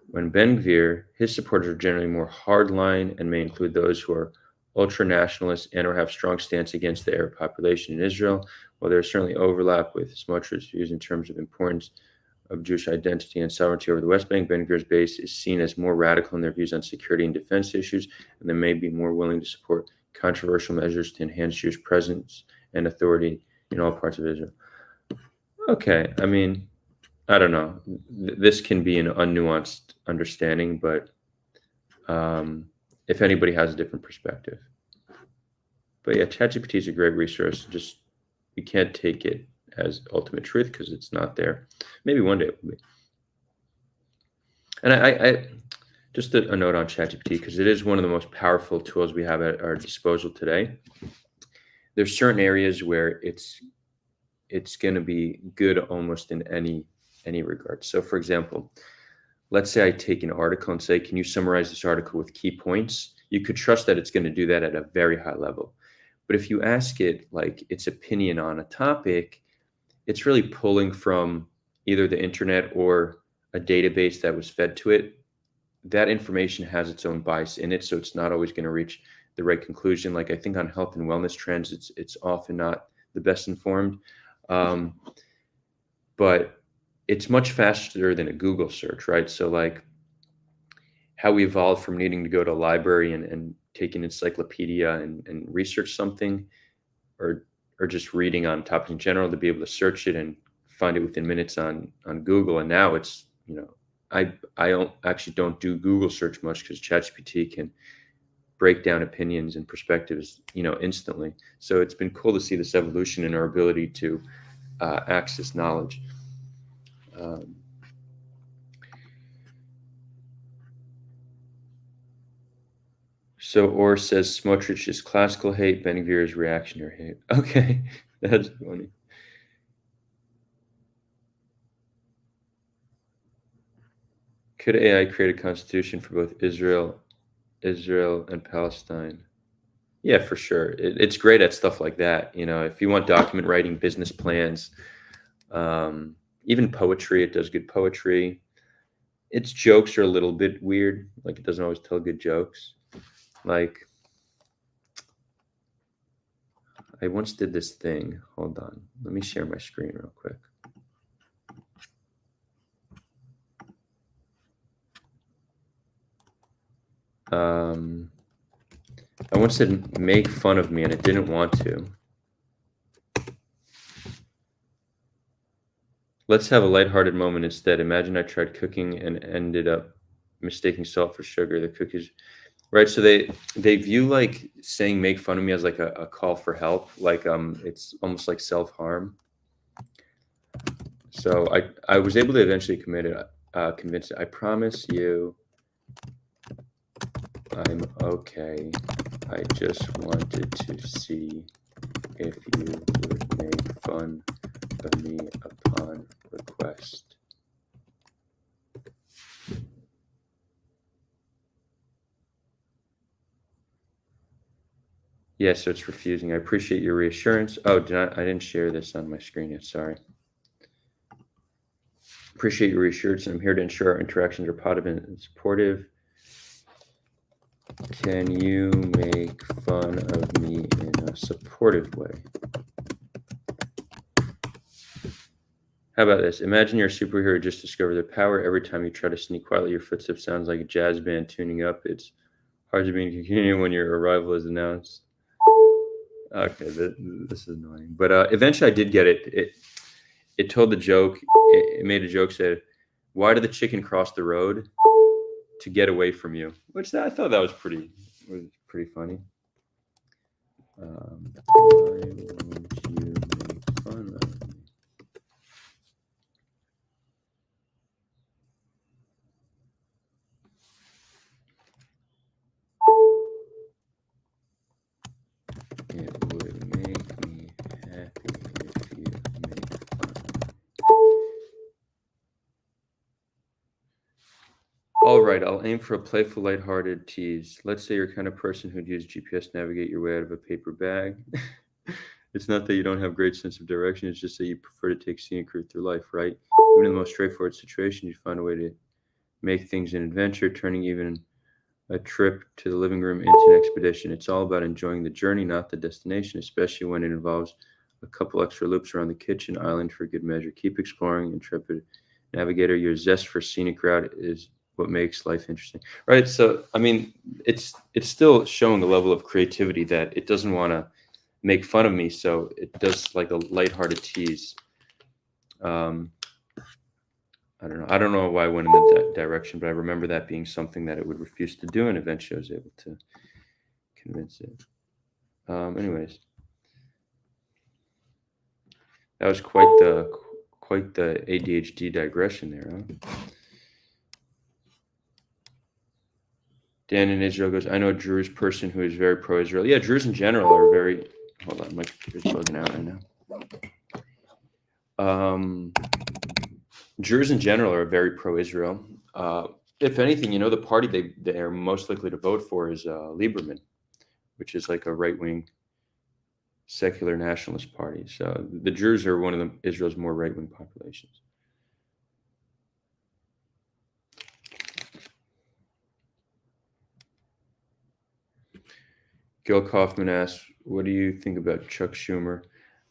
When Ben-Gvir, his supporters are generally more hardline and may include those who are ultra-nationalists and or have strong stance against the Arab population in Israel. While there is certainly overlap with Smotrich's views in terms of importance of Jewish identity and sovereignty over the West Bank, Ben-Gvir's base is seen as more radical in their views on security and defense issues, and they may be more willing to support controversial measures to enhance Jewish presence and authority in all parts of Israel. Okay, I mean, I don't know. This can be an unnuanced understanding, but if anybody has a different perspective. But yeah, ChatGPT is a great resource. Just, you can't take it as ultimate truth because it's not there. Maybe one day it will be. And I just a note on ChatGPT, because it is one of the most powerful tools we have at our disposal today. There's certain areas where it's going to be good almost in any regard. So for example, let's say I take an article and say, can you summarize this article with key points? You could trust that it's going to do that at a very high level. But if you ask it like its opinion on a topic, it's really pulling from either the internet or a database that was fed to it. That information has its own bias in it, so it's not always going to reach the right conclusion. Like I think on health and wellness trends, it's often not the best informed, but it's much faster than a Google search, right? So like how we evolved from needing to go to a library and take an encyclopedia and research something, or just reading on topics in general, to be able to search it and find it within minutes on Google. And now it's, I don't do Google search much because ChatGPT can break down opinions and perspectives, instantly. So it's been cool to see this evolution in our ability to access knowledge. So Orr says Smotrich is classical hate, Ben-Gvir is reactionary hate. Okay, that's funny. Could AI create a constitution for both Israel and Palestine? Yeah, for sure. It's great at stuff like that. If you want document writing, business plans, even poetry, it does good poetry. Its jokes are a little bit weird. Like it doesn't always tell good jokes. Like I once did this thing. Hold on. Let me share my screen real quick. I once said make fun of me and it didn't want to. Let's have a lighthearted moment instead. Imagine I tried cooking and ended up mistaking salt for sugar. The cookies, right? So they view like saying make fun of me as like a call for help. Like it's almost like self-harm. So I was able to eventually convince it. I promise you I'm okay. I just wanted to see if you would make fun of me upon request. Yeah, so it's refusing. I appreciate your reassurance. Oh, I didn't share this on my screen yet. Sorry. Appreciate your reassurance. I'm here to ensure our interactions are positive and supportive. Can you make fun of me in a supportive way? How about this? Imagine you're a superhero who just discovered their power. Every time you try to sneak quietly, your footsteps sounds like a jazz band tuning up. It's hard to be in communion when your arrival is announced. Okay, this is annoying. But eventually I did get it. It told the joke. It made a joke, said, why did the chicken cross the road? To get away from you. Which I thought that was pretty funny. Why won't you make fun of me? It would make me happy if you made fun of me. All right, I'll aim for a playful, lighthearted tease. Let's say you're the kind of person who'd use GPS to navigate your way out of a paper bag. It's not that you don't have great sense of direction, it's just that you prefer to take scenic route through life, right? Even in the most straightforward situations, you find a way to make things an adventure, turning even a trip to the living room into an expedition. It's all about enjoying the journey, not the destination, especially when it involves a couple extra loops around the kitchen island for good measure. Keep exploring, intrepid navigator. Your zest for scenic route is what makes life interesting. Right. So, I mean, it's still showing a level of creativity that it doesn't want to make fun of me. So it does like a lighthearted tease. I don't know. I don't know why I went in that direction, but I remember that being something that it would refuse to do, and eventually I was able to convince it. Anyways, that was quite the ADHD digression there, huh? Dan in Israel goes, I know a Druze person who is very pro-Israel. Yeah, Druze in general are very. Hold on, my computer's bugging out right now. Druze in general are very pro-Israel. If anything, the party they are most likely to vote for is Lieberman, which is like a right-wing secular nationalist party. So the Druze are one of Israel's more right-wing populations. Gil Kaufman asks, "What do you think about Chuck Schumer?"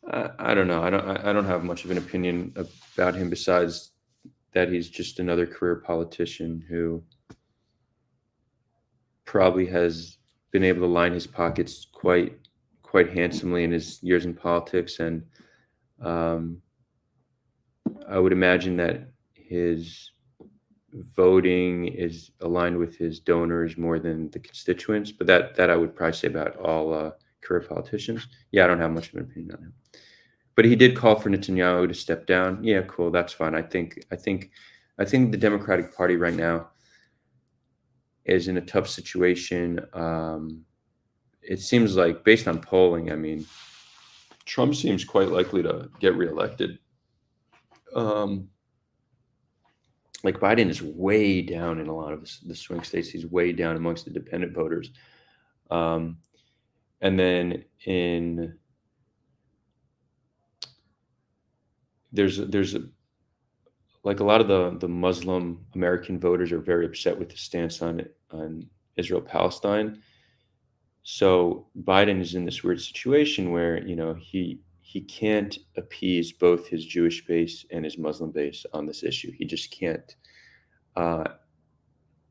I don't know. I don't have much of an opinion about him besides that he's just another career politician who probably has been able to line his pockets quite handsomely in his years in politics, and I would imagine that his voting is aligned with his donors more than the constituents. But that I would probably say about all career politicians. Yeah, I don't have much of an opinion on him. But he did call for Netanyahu to step down. Yeah, cool. That's fine. I think the Democratic Party right now is in a tough situation. It seems like, based on polling, I mean, Trump seems quite likely to get reelected. Like Biden is way down in a lot of the swing states. He's way down amongst the independent voters. And then there's like a lot of the Muslim American voters are very upset with the stance on Israel Palestine. So Biden is in this weird situation where he can't appease both his Jewish base and his Muslim base on this issue. He just can't,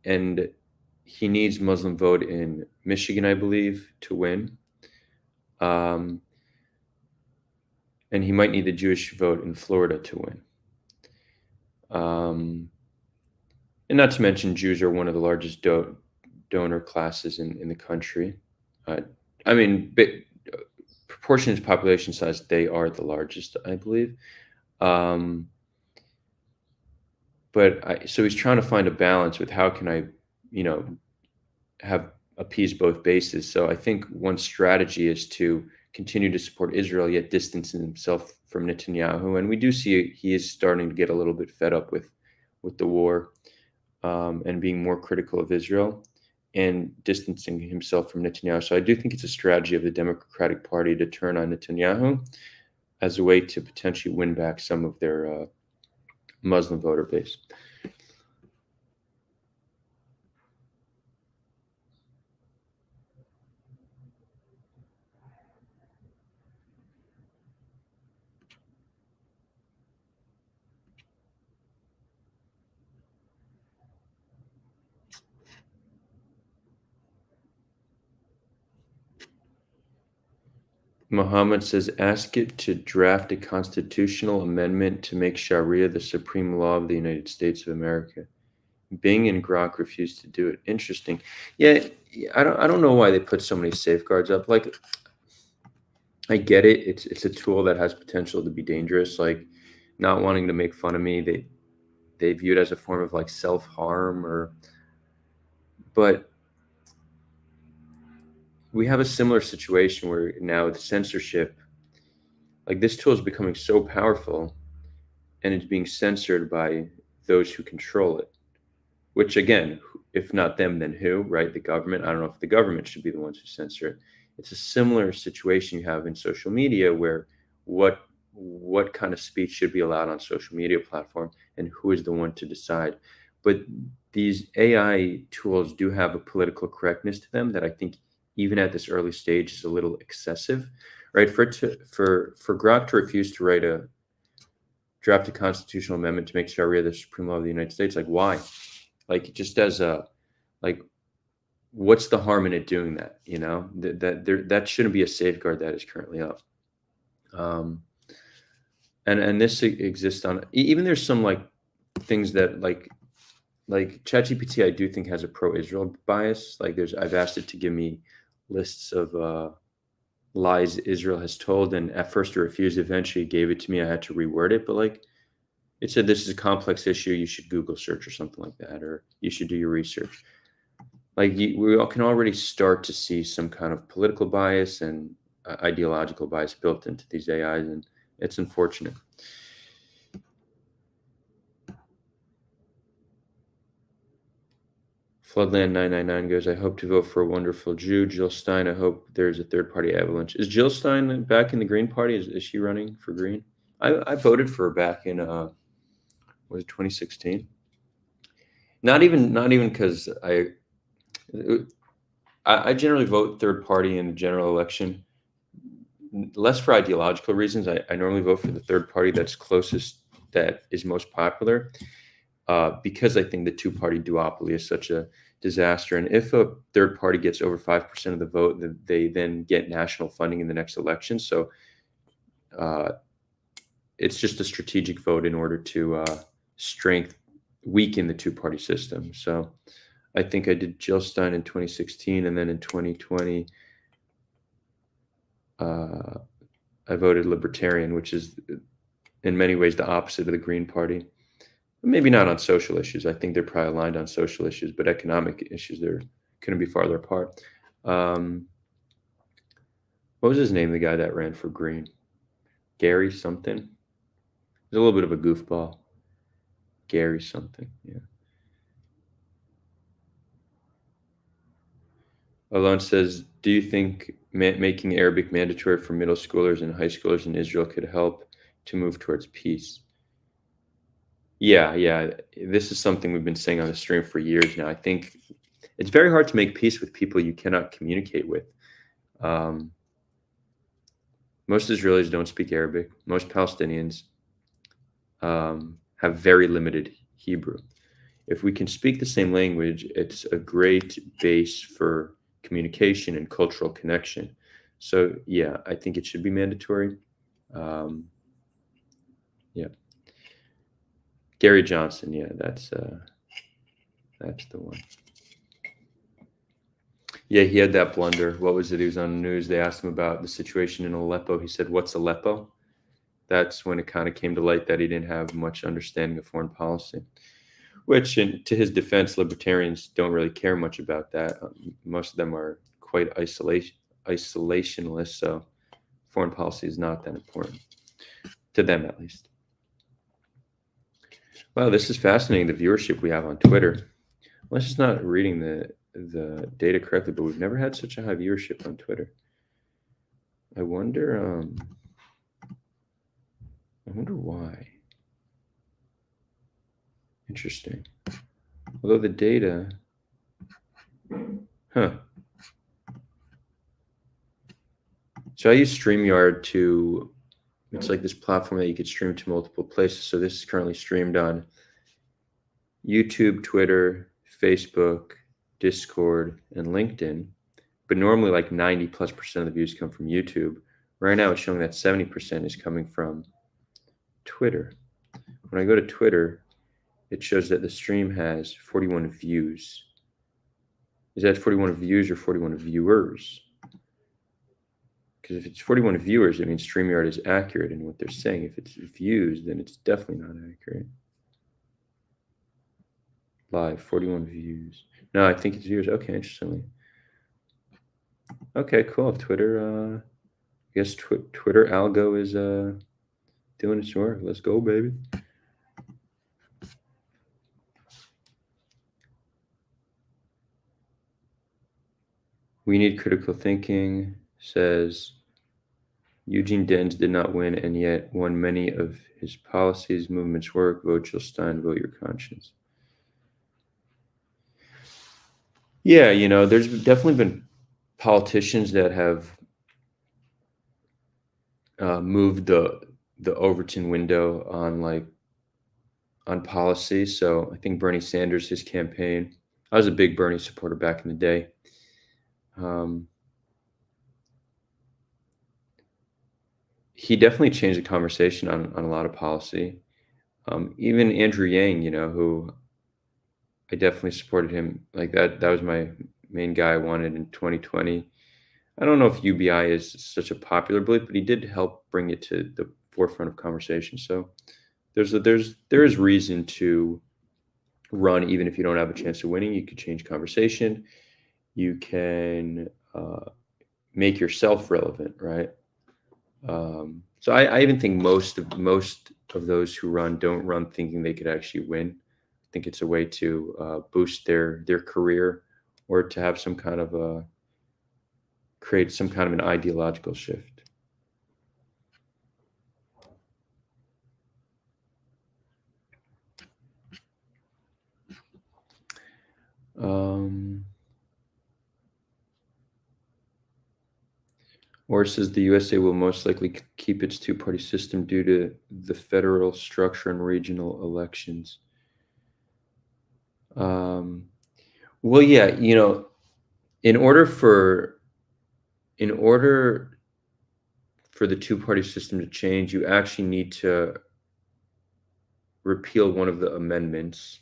and he needs Muslim vote in Michigan, I believe, to win, and he might need the Jewish vote in Florida to win. And not to mention, Jews are one of the largest donor classes in the country. I mean, proportion to population size, they are the largest, I believe. So he's trying to find a balance with how can I, have appease both bases. So I think one strategy is to continue to support Israel, yet distance himself from Netanyahu. And we do see he is starting to get a little bit fed up with the war, and being more critical of Israel and distancing himself from Netanyahu. So I do think it's a strategy of the Democratic Party to turn on Netanyahu as a way to potentially win back some of their Muslim voter base. Muhammad says, ask it to draft a constitutional amendment to make Sharia the supreme law of the United States of America. Bing and Grok refused to do it. Interesting. Yeah, I don't know why they put so many safeguards up. Like, I get it. It's a tool that has potential to be dangerous. Like not wanting to make fun of me, they view it as a form of like self harm or. But we have a similar situation where now with censorship, like this tool is becoming so powerful, and it's being censored by those who control it. Which again, if not them, then who? Right? The government. I don't know if the government should be the ones who censor it. It's a similar situation you have in social media, where what what kind of speech should be allowed on social media platform, and who is the one to decide. But these AI tools do have a political correctness to them that I think, even at this early stage, is a little excessive, right? For Grok to refuse to write a draft a constitutional amendment to make Sharia the supreme law of the United States, like why? Like just as a like, what's the harm in it doing that? That shouldn't be a safeguard that is currently up. Um, and this exists on even there's some like things that like ChatGPT I do think has a pro-Israel bias. Like I've asked it to give me lists of lies Israel has told, and at first it refused. Eventually it gave it to me. I had to reword it, but like it said, this is a complex issue. You should Google search or something like that, or you should do your research. Like we all can already start to see some kind of political bias and ideological bias built into these AIs, and it's unfortunate. Floodland 999 goes, I hope to vote for a wonderful Jew. Jill Stein, I hope there's a third party avalanche. Is Jill Stein back in the Green Party? Is she running for Green? I voted for her back in was it 2016? Not even because I generally vote third party in the general election, less for ideological reasons. I normally vote for the third party that's closest, that is most popular, because I think the two-party duopoly is such a disaster. And if a third party gets over 5% of the vote, they then get national funding in the next election. So it's just a strategic vote in order to weaken the two-party system. So I think I did Jill Stein in 2016, and then in 2020, I voted Libertarian, which is in many ways the opposite of the Green Party. Maybe not on social issues. I think they're probably aligned on social issues, but economic issues, they're couldn't be farther apart. What was his name, the guy that ran for Green? Gary something? He's a little bit of a goofball. Gary something, yeah. Alon says, do you think making Arabic mandatory for middle schoolers and high schoolers in Israel could help to move towards peace? Yeah. This is something we've been saying on the stream for years now. I think it's very hard to make peace with people you cannot communicate with. Most Israelis don't speak Arabic. Most Palestinians have very limited Hebrew. If we can speak the same language, it's a great base for communication and cultural connection. So yeah, I think it should be mandatory. Yeah. Gary Johnson, yeah, that's the one. Yeah, he had that blunder. What was it? He was on the news. They asked him about the situation in Aleppo. He said, "What's Aleppo?" That's when it kind of came to light that he didn't have much understanding of foreign policy. Which, to his defense, libertarians don't really care much about that. Most of them are quite isolationist, so foreign policy is not that important to them, at least. Wow, this is fascinating, the viewership we have on Twitter. Let's just not reading the data correctly, but we've never had such a high viewership on Twitter. I wonder why. Interesting. Although the data, So I use StreamYard to, it's like this platform that you could stream to multiple places. So this is currently streamed on YouTube, Twitter, Facebook, Discord, and LinkedIn. But normally like 90+% of the views come from YouTube. Right now it's showing that 70% is coming from Twitter. When I go to Twitter, it shows that the stream has 41 views. Is that 41 views or 41 viewers? Because if it's 41 viewers, it means StreamYard is accurate in what they're saying. If it's views, then it's definitely not accurate. Live, 41 views. No, I think it's viewers. Okay, interestingly. Okay, cool. Twitter, I guess Twitter algo is doing its work. Let's go, baby. We need critical thinking, says Eugene Dens did not win and yet won many of his policies, movements, work. Vote Jill Stein, vote your conscience. Yeah, there's definitely been politicians that have moved the Overton window on policy. So I think Bernie Sanders, his campaign, I was a big Bernie supporter back in the day. He definitely changed the conversation on a lot of policy. Even Andrew Yang, who I definitely supported him like that. That was my main guy I wanted in 2020. I don't know if UBI is such a popular belief, but he did help bring it to the forefront of conversation. So there is reason to run, even if you don't have a chance of winning. You could change conversation. You can make yourself relevant, right? So I even think most of those who run don't run thinking they could actually win. I think it's a way to boost their career, or to have some kind of create some kind of an ideological shift. Or says the USA will most likely keep its two-party system due to the federal structure and regional elections. Well, yeah, in order for the two-party system to change, you actually need to repeal one of the amendments.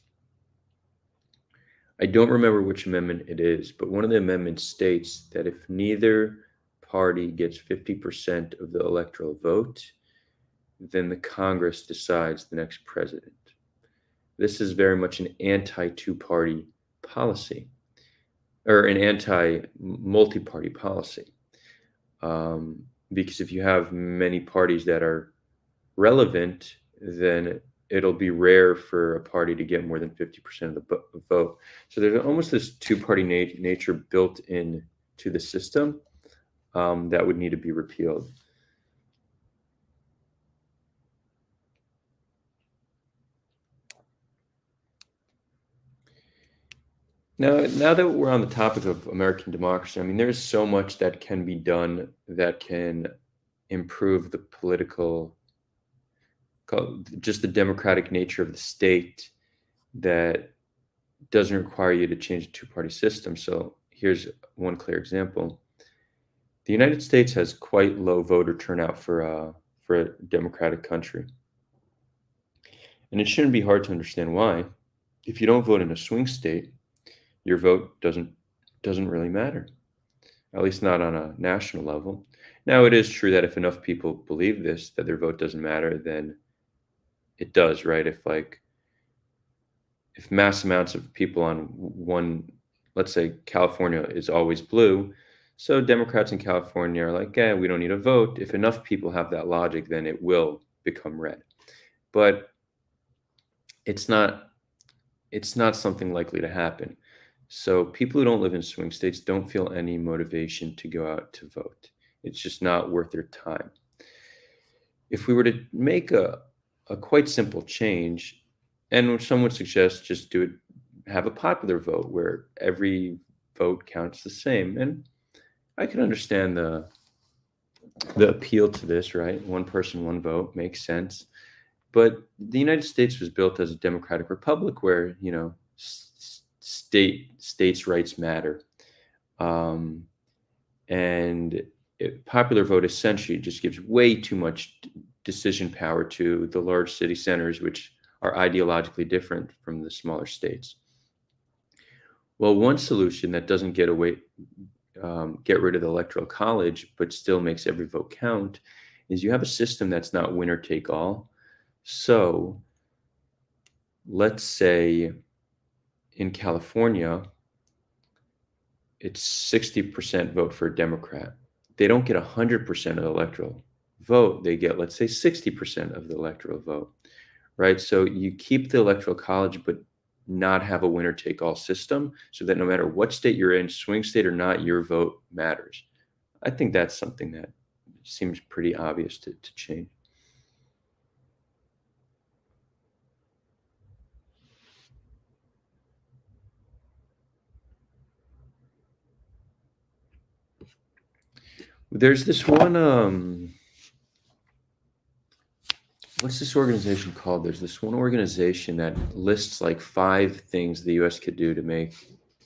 I don't remember which amendment it is, but one of the amendments states that if neither party gets 50% of the electoral vote, then the Congress decides the next president. This is very much an anti-two-party policy, or an anti-multi-party policy. Because if you have many parties that are relevant, then it'll be rare for a party to get more than 50% of the vote. So there's almost this two-party nature built in to the system that would need to be repealed. Now that we're on the topic of American democracy, I mean, there's so much that can be done that can improve the just the democratic nature of the state, that doesn't require you to change the two-party system. So here's one clear example. The United States has quite low voter turnout for a democratic country. And it shouldn't be hard to understand why. If you don't vote in a swing state, your vote doesn't really matter, at least not on a national level. Now, it is true that if enough people believe this, that their vote doesn't matter, then it does, right? If mass amounts of people on one, let's say California is always blue, so Democrats in California are like, we don't need a vote. If enough people have that logic, then it will become red. But it's not something likely to happen. So people who don't live in swing states don't feel any motivation to go out to vote. It's just not worth their time. If we were to make a quite simple change, and some would suggest just have a popular vote where every vote counts the same. And I can understand the appeal to this, right? One person, one vote makes sense. But the United States was built as a democratic republic where, states' rights matter. And popular vote essentially just gives way too much decision power to the large city centers, which are ideologically different from the smaller states. Well, one solution that doesn't get get rid of the electoral college, but still makes every vote count, is you have a system that's not winner take all. So let's say in California, it's 60% vote for a Democrat. They don't get 100% of the electoral vote. They get, let's say, 60% of the electoral vote, right? So you keep the electoral college, but not have a winner take all system so that no matter what state you're in, swing state or not, your vote matters. I think that's something that seems pretty obvious to change. There's this one, what's this organization called? There's this one organization that lists like 5 things the US could do to make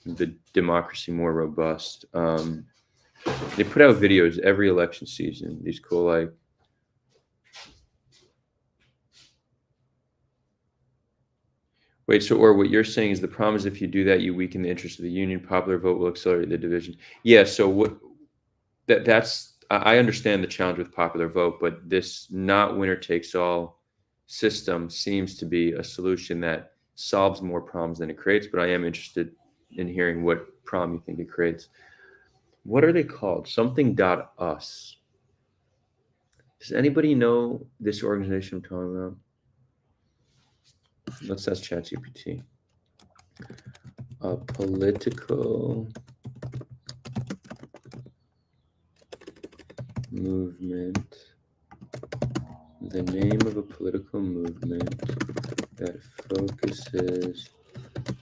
the democracy more robust. They put out videos every election season. These cool, like, wait, so, or what you're saying is the problem is if you do that, you weaken the interest of the union. Popular vote will accelerate the division. Yeah, so that's I understand the challenge with popular vote, but this not winner takes all system seems to be a solution that solves more problems than it creates. But I am interested in hearing what problem you think it creates. What are they called? Something dot us. Does anybody know this organization I'm talking about? Let's ask ChatGPT. A political movement. The name of a political movement that focuses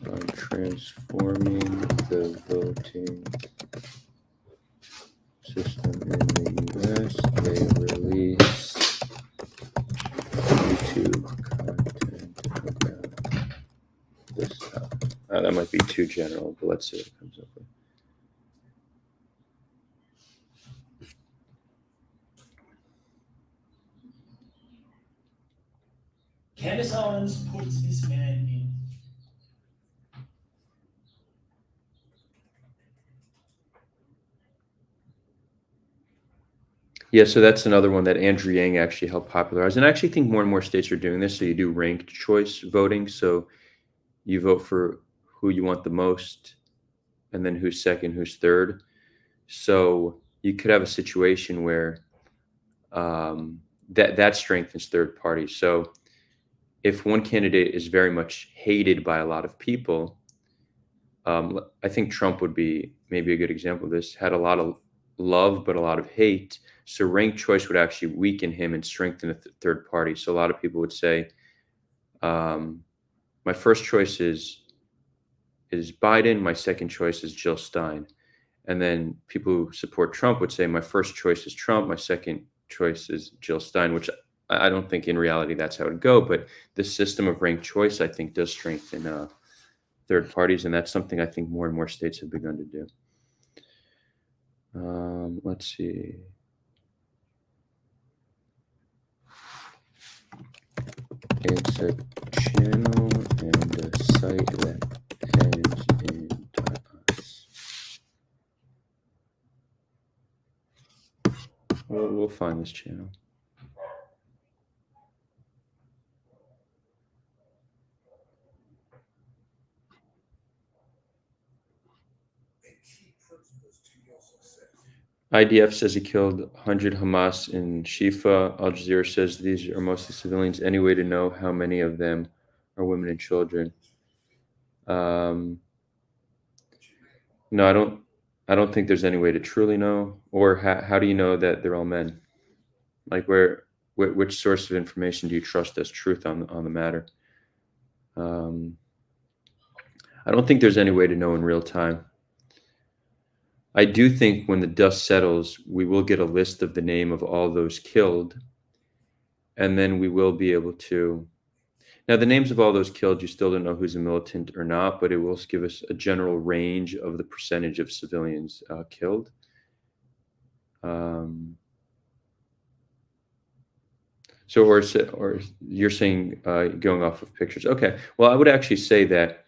on transforming the voting system in the US. They release YouTube content about this topic. That might be too general, but let's see what it comes up with. Candace Owens puts this man in. Yeah, so that's another one that Andrew Yang actually helped popularize. And I actually think more and more states are doing this. So you do ranked choice voting. So you vote for who you want the most, and then who's second, who's third. So you could have a situation where that strengthens third parties. So if one candidate is very much hated by a lot of people, I think Trump would be maybe a good example of this. Had a lot of love, but a lot of hate. So ranked choice would actually weaken him and strengthen a third party. So a lot of people would say, my first choice is Biden. My second choice is Jill Stein. And then people who support Trump would say, my first choice is Trump. My second choice is Jill Stein, which I don't think in reality that's how it would go. But the system of ranked choice, I think, does strengthen third parties. And that's something I think more and more states have begun to do. Let's see. It's a channel and a site that ends in .us. We'll find this channel. IDF says he killed 100 Hamas in Shifa. Al Jazeera says these are mostly civilians. Any way to know how many of them are women and children? No, I don't think there's any way to truly know. Or how do you know that they're all men? Like which source of information do you trust as truth on the matter? I don't think there's any way to know in real time. I do think when the dust settles, we will get a list of the name of all those killed, and then we will be able to. Now, the names of all those killed, you still don't know who's a militant or not, but it will give us a general range of the percentage of civilians killed. So, or you're saying going off of pictures. Okay. Well, I would actually say that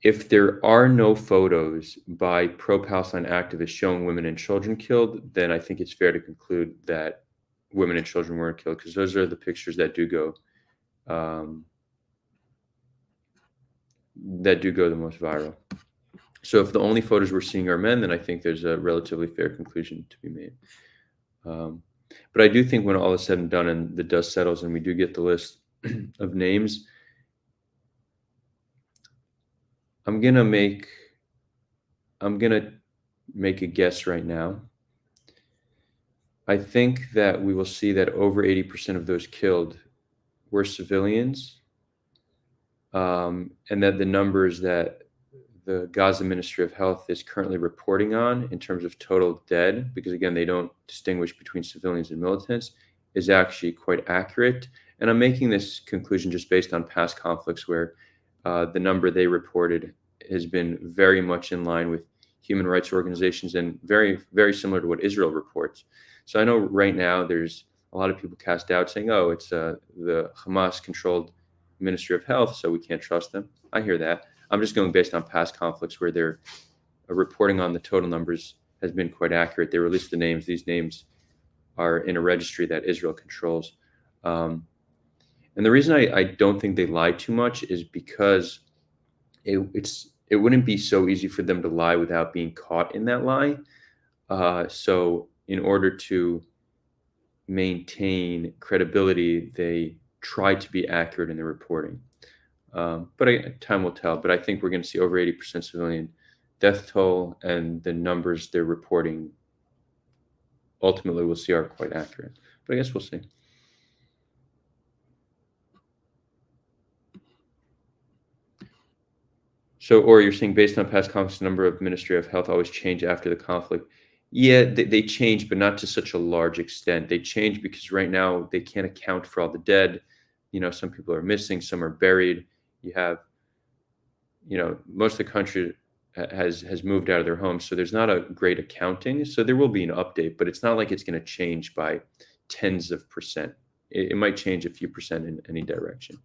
If there are no photos by pro-Palestine activists showing women and children killed, then I think it's fair to conclude that women and children weren't killed, because those are the pictures um, that do go the most viral. So if the only photos we're seeing are men, then I think there's a relatively fair conclusion to be made. But I do think when all is said and done and the dust settles and we do get the list of names, I'm gonna make a guess right now. I think that we will see that over 80% of those killed were civilians, and that the numbers that the Gaza Ministry of Health is currently reporting on in terms of total dead, because again, they don't distinguish between civilians and militants, is actually quite accurate. And I'm making this conclusion just based on past conflicts where the number they reported has been very much in line with human rights organizations and very, very similar to what Israel reports. So I know right now there's a lot of people cast doubt saying, oh, it's the Hamas-controlled Ministry of Health, so we can't trust them. I hear that. I'm just going based on past conflicts where their reporting on the total numbers has been quite accurate. They released the names. These names are in a registry that Israel controls. And the reason I don't think they lie too much is because it wouldn't be so easy for them to lie without being caught in that lie. So in order to maintain credibility, they try to be accurate in their reporting. But time will tell. But I think we're going to see over 80% civilian death toll, and the numbers they're reporting ultimately we'll see are quite accurate. But I guess we'll see. So, or you're saying based on past conflicts, the number of Ministry of Health always change after the conflict. Yeah, they change, but not to such a large extent. They change because right now they can't account for all the dead. Some people are missing, some are buried. You have, most of the country has moved out of their homes, so there's not a great accounting. So there will be an update, but it's not like it's going to change by tens of percent. It might change a few percent in any direction.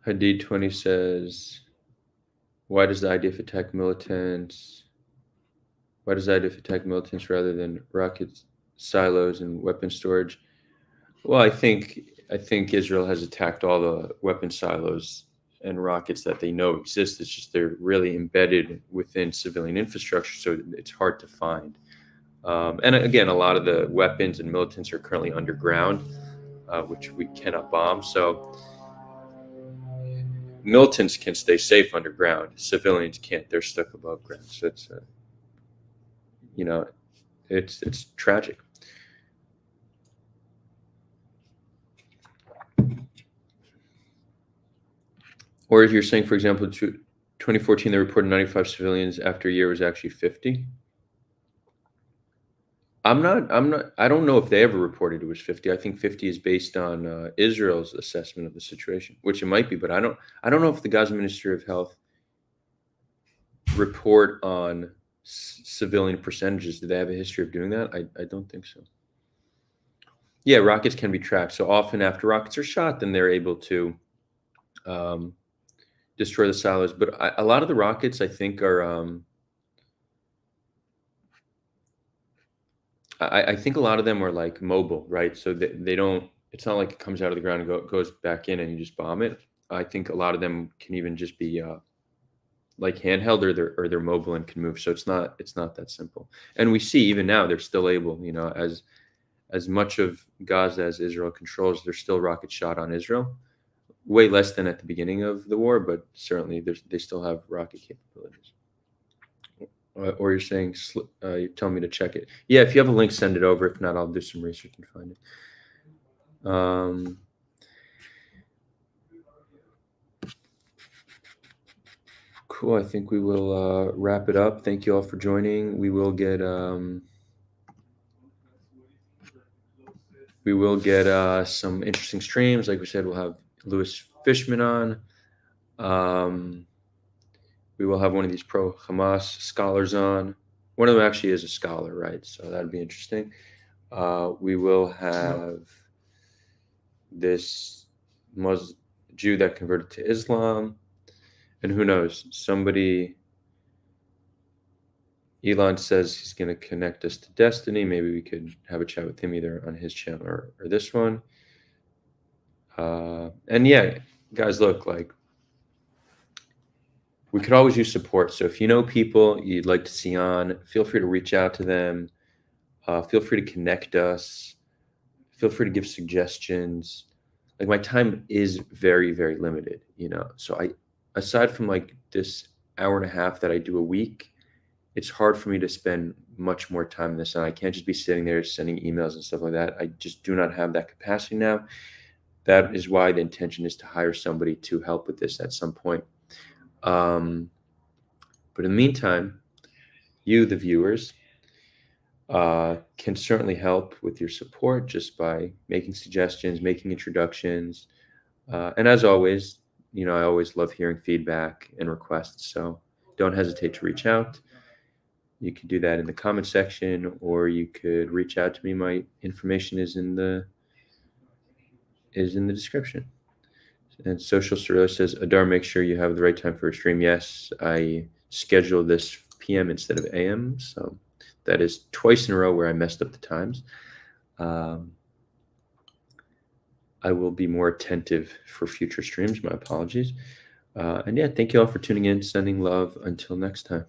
Hadid 20 says, why does the IDF attack militants? Why does the IDF attack militants rather than rocket silos and weapon storage? Well, I think Israel has attacked all the weapon silos and rockets that they know exist. It's just they're really embedded within civilian infrastructure, so it's hard to find. And again, a lot of the weapons and militants are currently underground, which we cannot bomb. So militants can stay safe underground. Civilians can't. They're stuck above ground. So it's tragic. Or if you're saying, for example, 2014, they reported 95 civilians after a year was actually 50. I don't know if they ever reported it was 50. I think 50 is based on Israel's assessment of the situation, which it might be, but I don't know if the Gaza Ministry of Health report on civilian percentages. Do they have a history of doing that? I don't think so. Yeah, rockets can be tracked. So often after rockets are shot, then they're able to destroy the silos. But a lot of the rockets, I think, are I think a lot of them are like mobile, right? So they don't. It's not like it comes out of the ground and goes back in and you just bomb it. I think a lot of them can even just be like handheld, or they're mobile and can move. So it's not that simple. And we see even now they're still able, as much of Gaza as Israel controls, there's still rocket shot on Israel. Way less than at the beginning of the war, but certainly they still have rocket capabilities. Or you're saying you're telling me to check it. Yeah, if you have a link, send it over. If not, I'll do some research and find it. Cool. I think we will wrap it up. Thank you all for joining. We will get some interesting streams. Like we said, we'll have Louis Fishman on. We will have one of these pro-Hamas scholars on. One of them actually is a scholar, right? So that'd be interesting. We will have this Jew that converted to Islam, and who knows? Elon says he's going to connect us to Destiny. Maybe we could have a chat with him either on his channel or this one. And yeah, guys, look, like, we could always use support. So if you know people you'd like to see on, feel free to reach out to them. Feel free to connect us. Feel free to give suggestions. Like, my time is very, very limited, So aside from like this hour and a half that I do a week, it's hard for me to spend much more time in this. And I can't just be sitting there sending emails and stuff like that. I just do not have that capacity now. That is why the intention is to hire somebody to help with this at some point. But in the meantime, you, the viewers, can certainly help with your support just by making suggestions, making introductions. And as always, I always love hearing feedback and requests. So don't hesitate to reach out. You can do that in the comment section, or you could reach out to me. My information is in the description. And Social Surrealist says, Adar, make sure you have the right time for a stream. Yes, I scheduled this PM instead of AM, so that is twice in a row where I messed up the times. I will be more attentive for future streams. My apologies. And yeah, thank you all for tuning in. Sending love. Until next time.